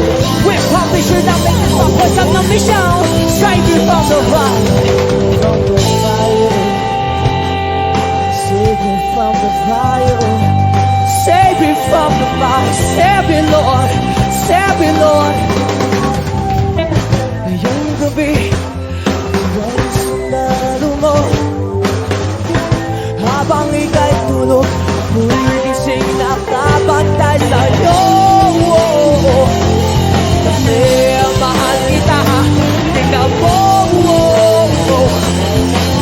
[SPEAKER 7] With publishing, I make this my voice on the mission. Save you from the fire. Save me from the fire. Save me from the fire. Save me, Lord. Save me, Lord. Yung gabi, habang ika'y tulog, muling gising nakapantay sa'yo. Kasi mahal kita, tingnan mo.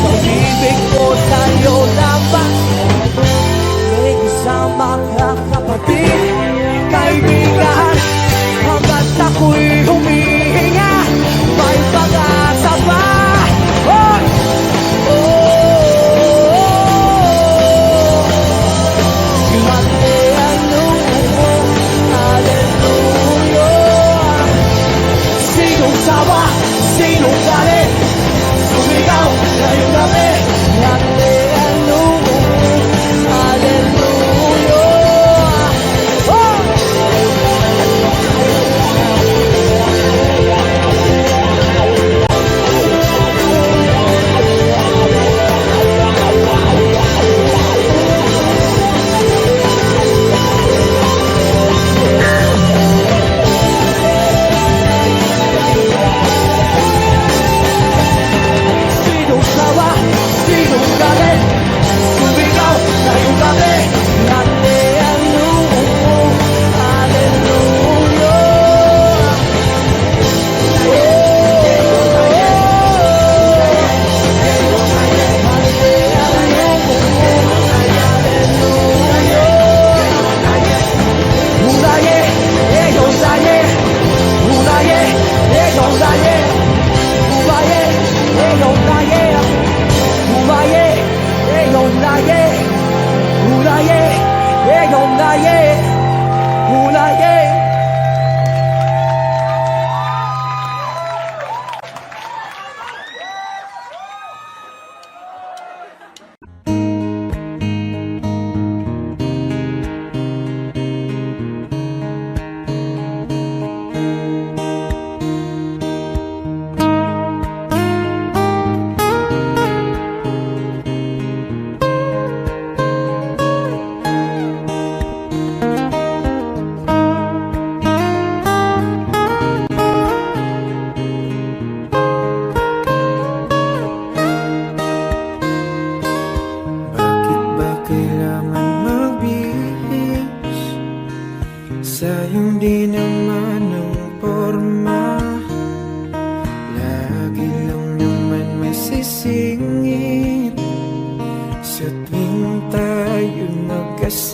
[SPEAKER 7] Pag-ibig ko sa'yo lamang, may kasama ka kapatid, kaibigan. Hanggat ako'y humihinga, may pag-asa pa. Sawa,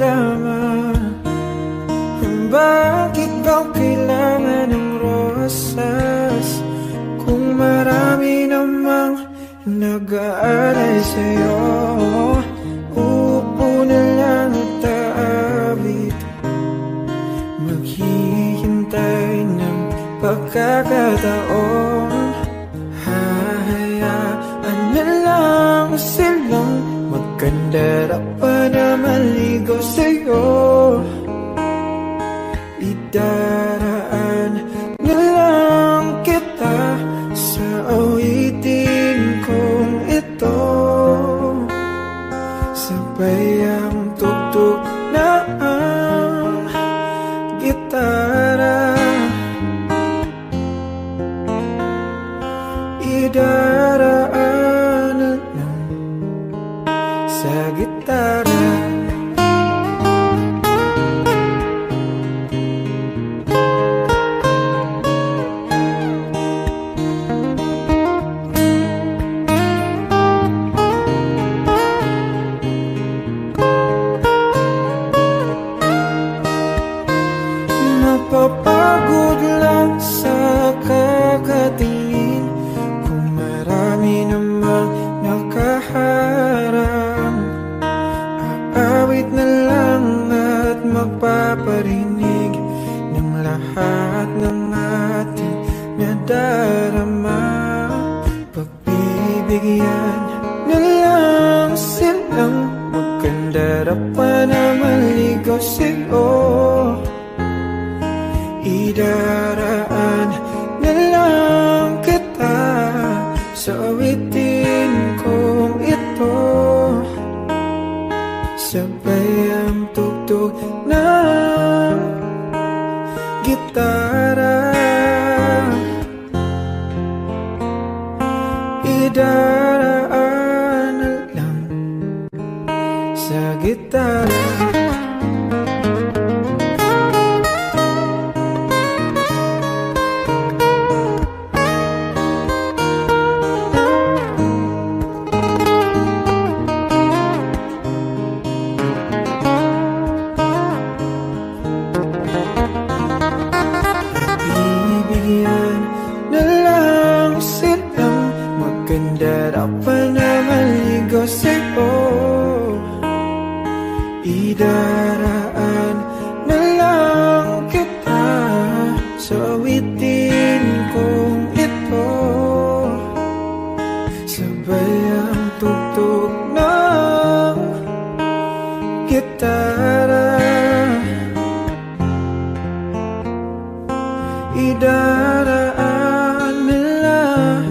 [SPEAKER 4] magkasama? Bakit ba kailangan ng rosas kung marami namang nag-aalay sa'yo? Upo na lang at aabit, maghihintay ng pagkakataon. Hahayaan na lang silang magkandara pa na maligaw sa'yo. Idaraan na lang kita sa awitin kong ito. Sabay ang tugtog na ang gitara. Idaraan na lang sa gitara. Napapagod lang sa kakatingin kung marami namang nakaharang. Aawit na lang at magpaparinig ng lahat ng ating nadarama. Pagbibigyan na lang silang magkandara pa na maligaw sa'yo. Idaraan na lang kita sa awitin kong ito. Sabay ang tugtog ng gitara. Idaraan na lang sa gitara. Bibigyan na lang silang magkandara pa na maligaw sa'yo. Idaraan na lang kita sa awitin kong ito. Sabay ang tugtog ng gitara. Idaraan na lang.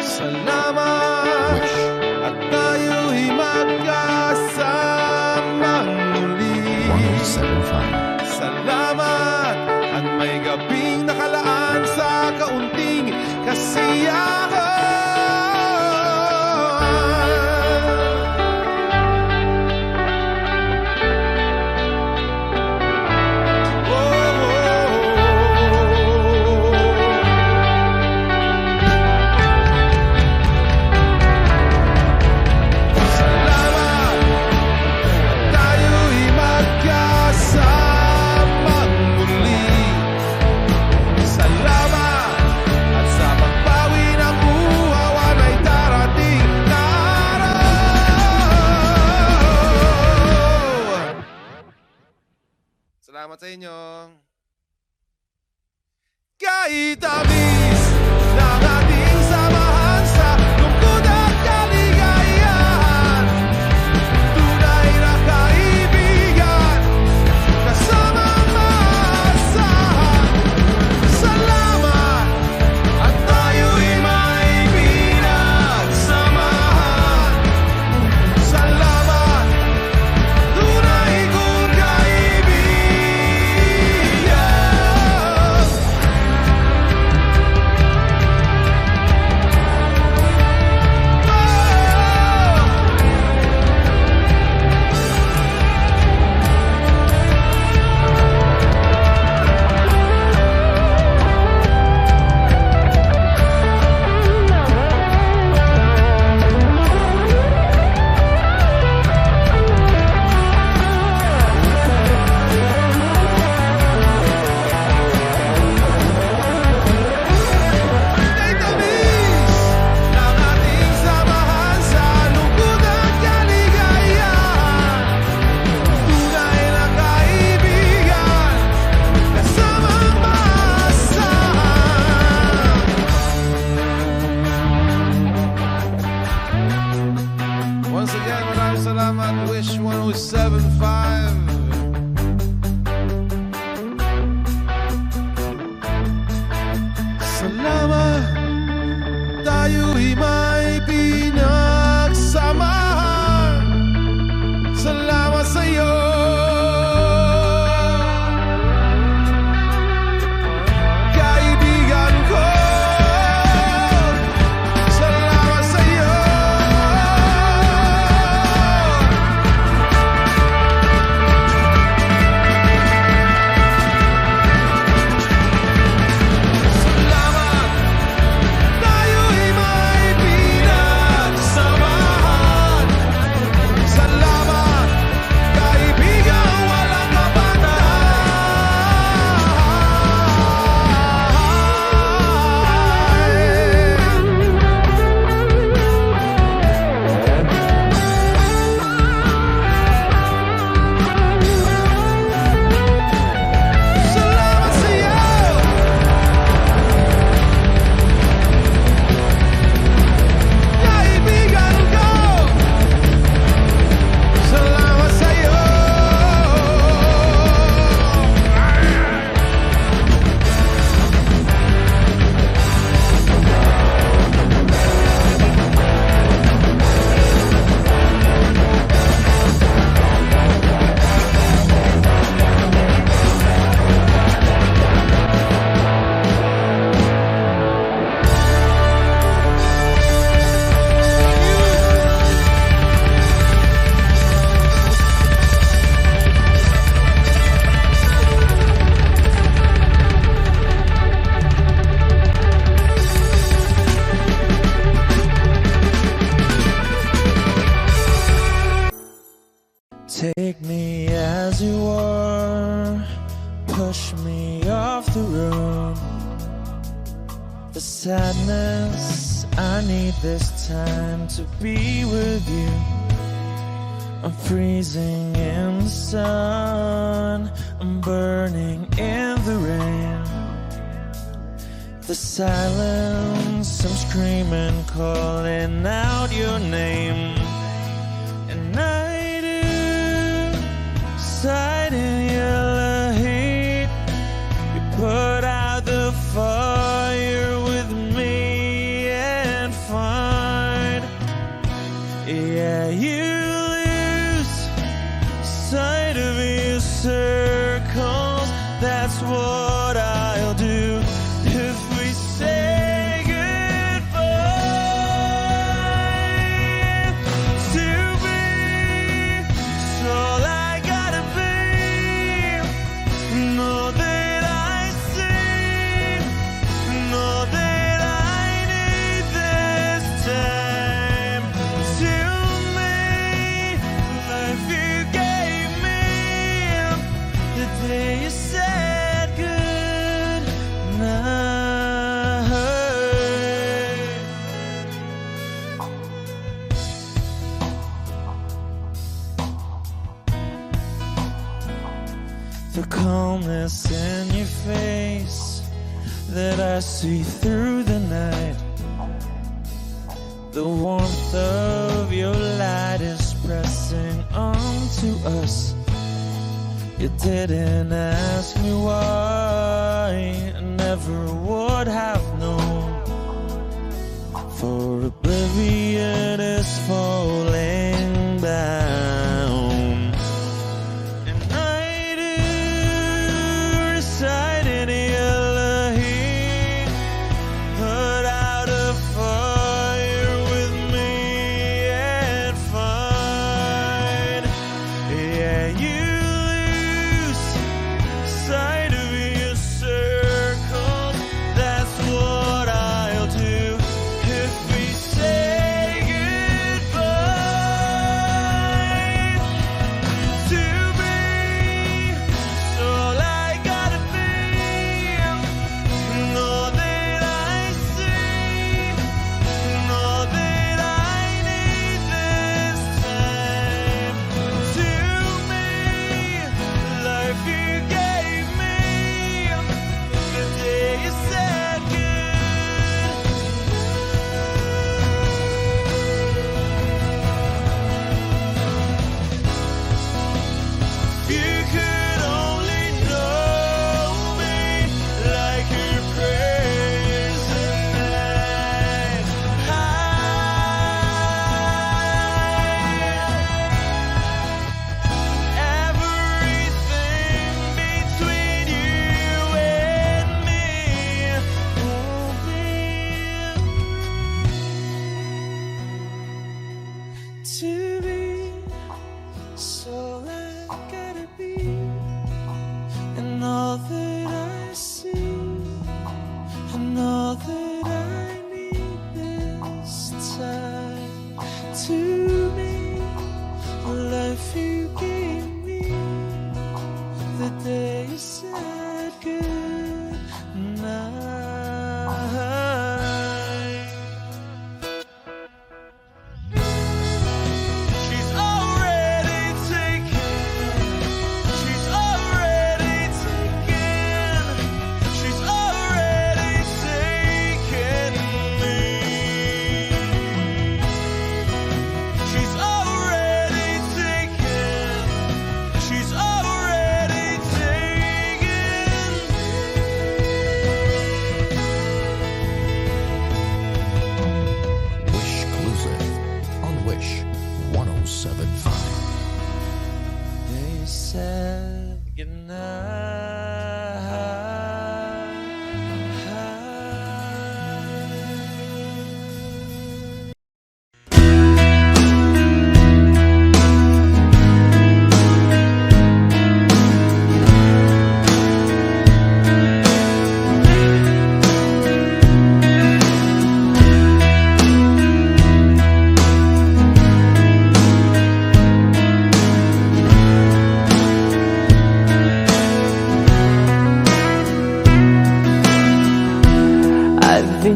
[SPEAKER 1] Salamat at tayo'y magkasamang muli.
[SPEAKER 3] 1075.
[SPEAKER 1] Salamat at may gabing nakalaan sa kaunting kasiyahan. Salamat at tayo'y magkasamang muli. Salamat at sa pagbawi ng uhawan ay darating na araw. Salamat sa inyo. Kahit tamis ng ating samahan sa lungkot at kaligayahan, tunay na kaibigan, kasamang maasahan. Salamat at tayo'y may pinagsamahan. Salamat, tunay kong kaibigan.
[SPEAKER 4] push me off the road. The sadness, I need this time to be with you. I'm freezing in the sun, I'm burning in the rain. The silence, I'm screaming, calling out your name. And I do, sight in yellow heat. You put out the fire with me and find, yeah, you lose sight of your circles. That's what I'll do if we say goodbye. To be, it's all I gotta be. Know that I see, know that I need this time. To me, life you gave me the day you said good night. The calmness in your face that I see through the night. The warmth of your light is pressing onto us. You didn't ask me why, I never would have known. For oblivion is falling down. And I do reside in yellow heat. Put out a fire with me and find, yeah, you lose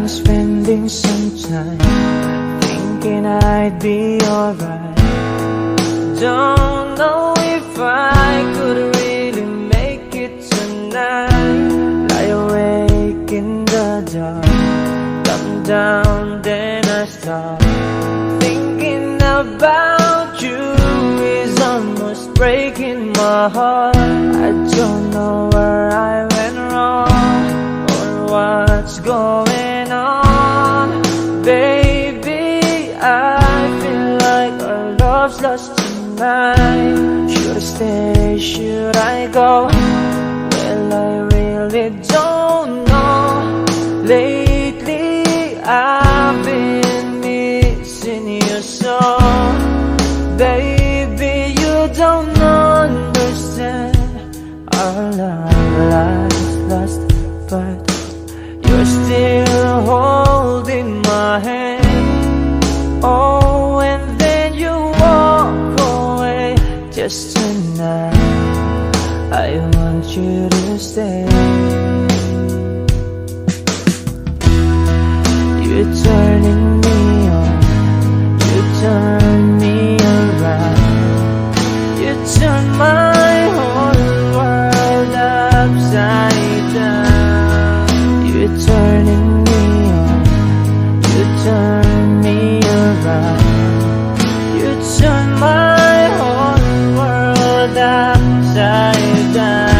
[SPEAKER 2] spending some time thinking I'd be alright. Don't know if I could really make it tonight. Lie awake in the dark, come down, then I start thinking about you. Is almost breaking my heart. I don't know where I went wrong or what's going on. Baby, I feel like our love's lost tonight. Should I stay, should I go? Well, I really don't know. Lately I've been missing you so. Baby, you don't understand. Our love is lost, but you're still holding my hand. Oh, and then you walk away. Just tonight I want you to stay. You're turning me on, you turn me around, you turn my whole world upside down. You're turning me on, you turn me around, you turn my whole world upside down.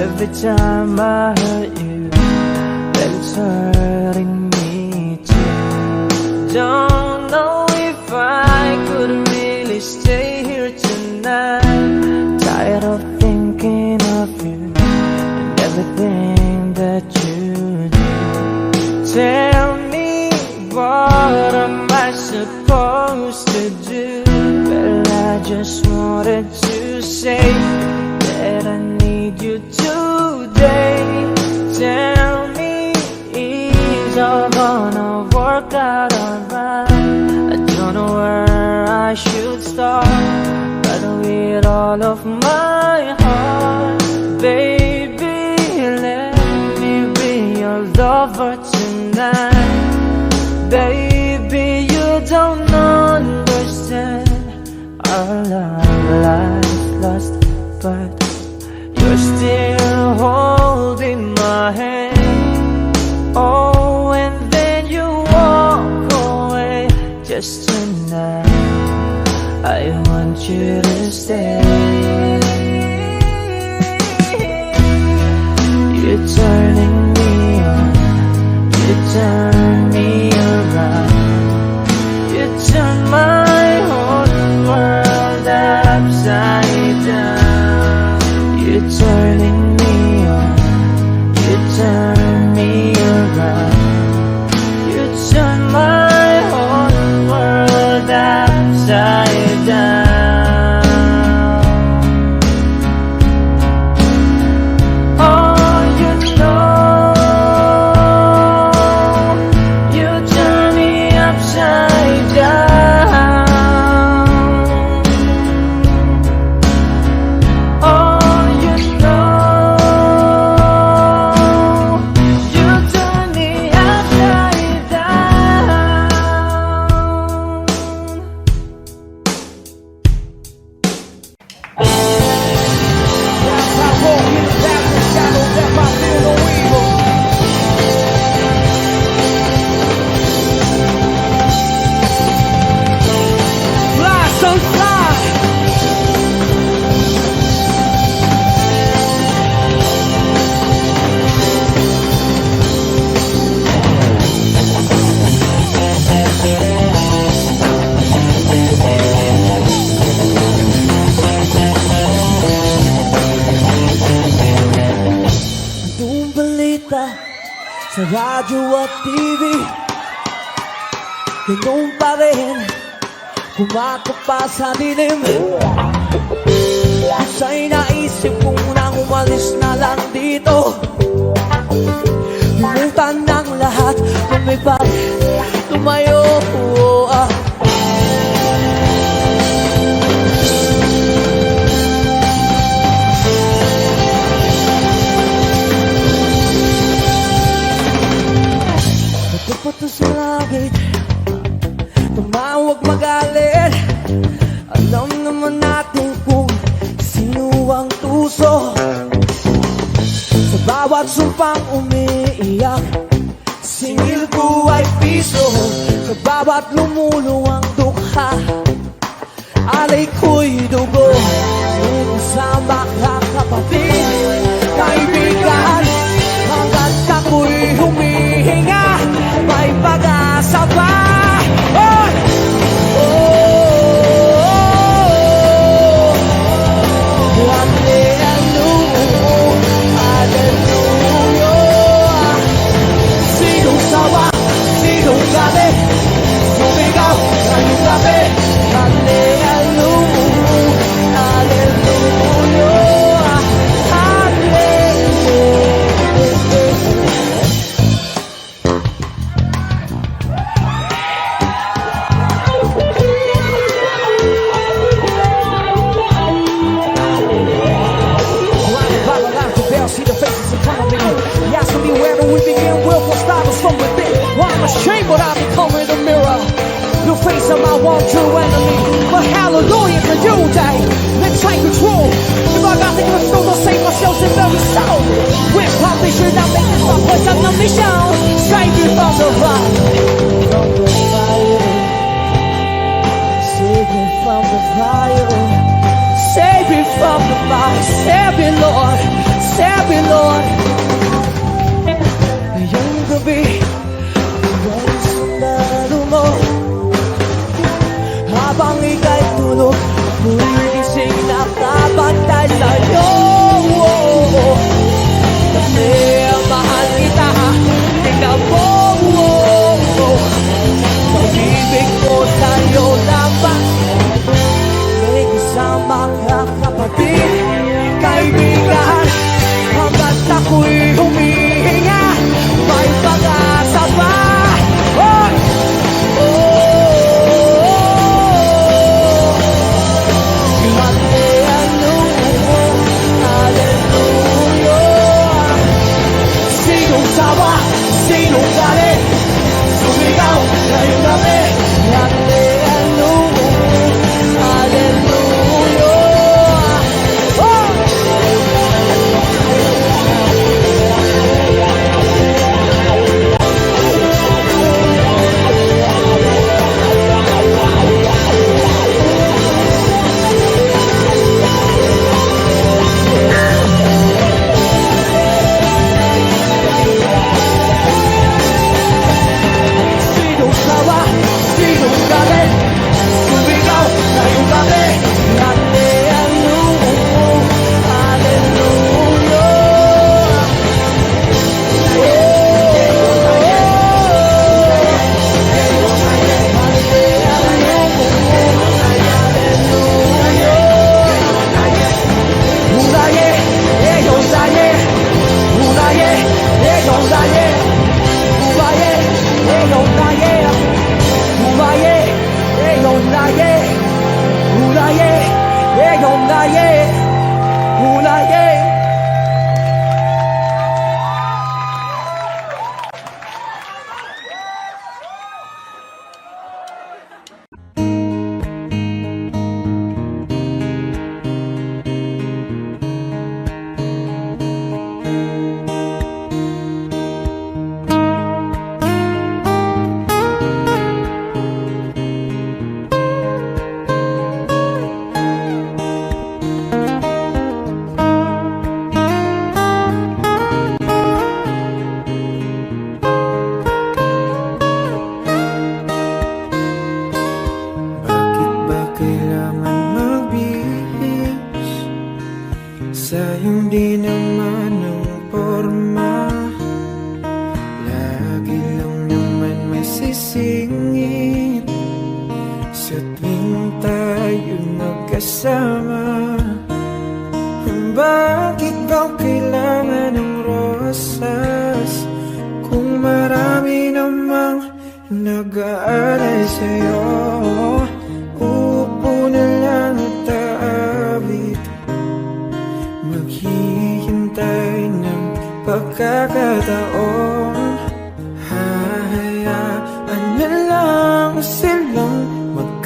[SPEAKER 2] Every time I hurt you, well, it's hurting me too. Don't know if I could really stay here tonight. Tired of thinking of you and everything that you do. Tell me, what am I supposed to do? Well, I just wanted to say that I need you today. Tell me, is all gonna work out alright? I don't know where I should start, but with all of my heart, baby, let me be your lover tonight. Baby, you don't understand. Our love is lost, but you're still holding my hand. Oh, and then you walk away. Just tonight I want you to stay. You're turning me on, you turn me around, you turn my whole world upside down. You're turning me on, you turn me around, you turn my whole world upside down. Oh, you know, you turn me upside down. Oh, you know, you turn me upside down.
[SPEAKER 7] That's how I roll in the back of the shadow, death, I feel no evil. Fly, son, fly. Anong balita sa radyo at TV? Ganun pa rin, kumakapa sa dilim. Sa'y naisip kong nang umalis na lang dito. Limutan ng lahat, lumipat, tumayo sa langit, tumawag magalit. Alam naman natin kung sino ang tuso. Sa bawat sumpang umiiyak, singil ko ay piso. Sa bawat lumuluwang dukha, alay ko'y dugo. May kasama ka kapatid, kaibigan. Hanggat ako'y humihinga, may pag-asa pa. Oh! Sinong sawa, sinong gabi, sumigaw ngayong gabi. Hallelujah, hallelujah, hallelujah. See the faces in front of me. He asked me where do we begin? Will start us from within. Why I'm ashamed, but I become in the mirror. The face of my one true enemy. But hallelujah for you, day. Let's take control. If I got to give a show, don't save myself in very soul. We're probably should not make this my push up on mission. Save you from the fire. From the fire. Save me from the fire. Save me from the fire. Save me, Lord. Save me, Lord. Ngayong gabi, huwag sundalo mo. Habang ika'y tulog, ako'y gising nakabantay sa'yo. Kasi mahal kita, tingnan mo. Pag-ibig ko sa'yo lamang. May kasama ka kapatid, kaibigan. Hanggat ako'y humihinga, may pag-asa pa. Oh! Hallelujah, hallelujah. Sinong sawa, sinong galit, sumigaw ngayong gabi. Hallelujah, hallelujah. Oh! Sinong sawa, sinong galit, sumigaw ngayong gabi. Hallelujah, hallelujah.
[SPEAKER 4] Bakit ba kailangan magbihis sa iyong di naman ng porma? Lagi lang naman may sisingit sa tuwing tayo magkasama. Bakit ba kailangan ng rosas kung marami namang nag-aalay sa'yo? Upo na lang at aabit, maghihintay ng pagkakataon. Hahayaan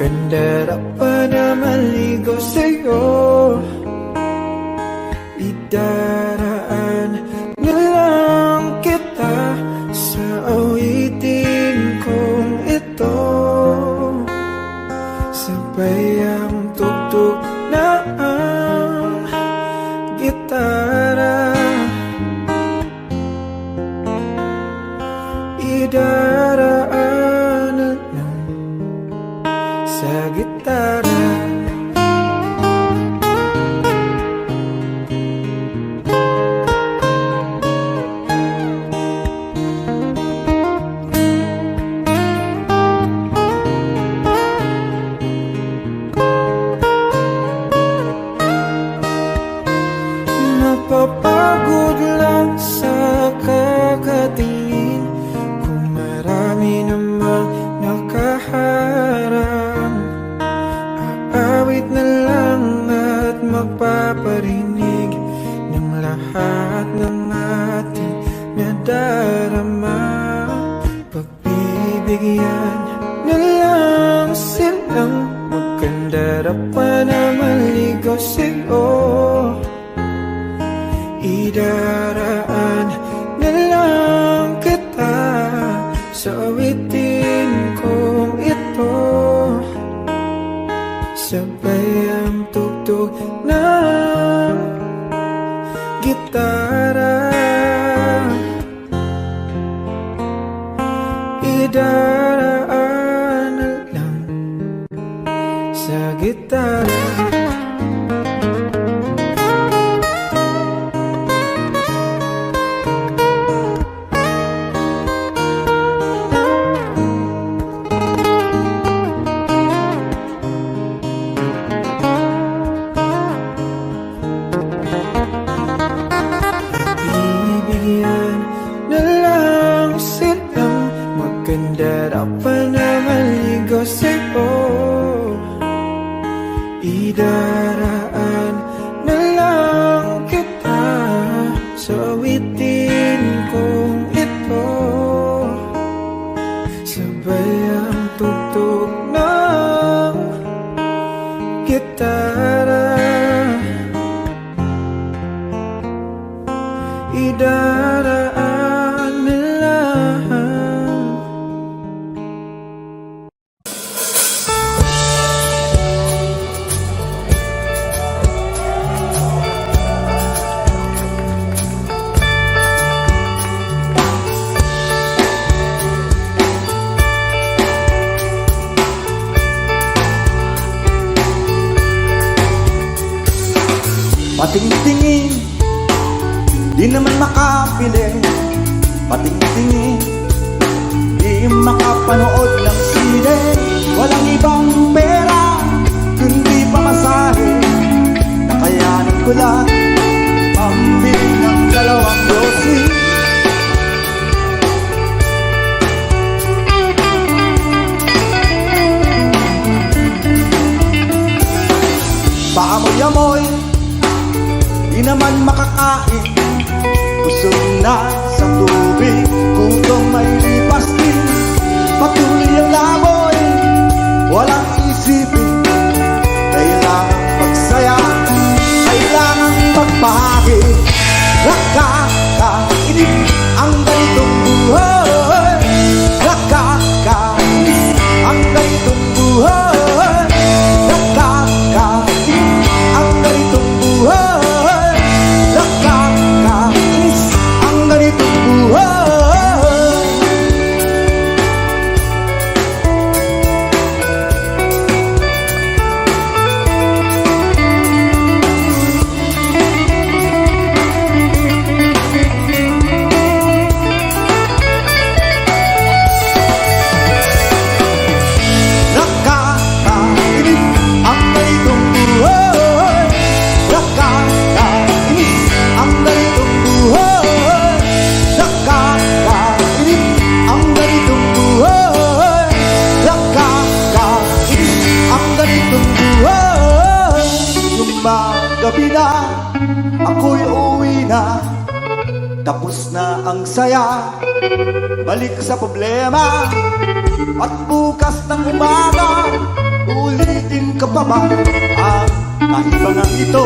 [SPEAKER 4] Maganda pa na maligo sa'yo. Idaraan na lang kita sa awitin kong ito. Sabay ang tugtog na ang gitara. Idaraan na lang sa gitara. Napapagod lang sa kakatingin kung marami namang nakaharang. Aawit na lang at magpaparinig ng lahat ng ating nadarama. Pagbibigyan na lang silang maganda pa na maligaw sa'yo. Idaraan na lang kita sa awitin kong ito. Sabay ang tugtog ng gitara. Idaraan na lang sa gitara. Bibigyan na lang silang maganda pa na maligaw sa'yo. Idaraan na lang kita sa awitin kong ito. Sabay ang tugtog ng gitara. Idaraan na lang.
[SPEAKER 1] Patingtingin, di naman makabili. Patingtingin, di makapanood ng sine. Walang ibang pera, kundi pamasahe. Nakayanan ko lang pambili ng 2 dosis. Paamoy-amoy, di naman makakain. Busog na sa tubig, gutom may lipas din. Patuloy ang lamoy, walang isipin. Kailangan magsaya, kailangan magpahagi. Nakakainis ang ganitong buhay. Nakakainis ang ganitong buhay. Nakakainis ang ganitong buhay. Nakakainis ang ganitong buhay. Gabi na, ako'y uwi na. Tapos na ang saya, balik sa problema. At bukas ng umaga,
[SPEAKER 8] ka pa ba ang kaibangang ito?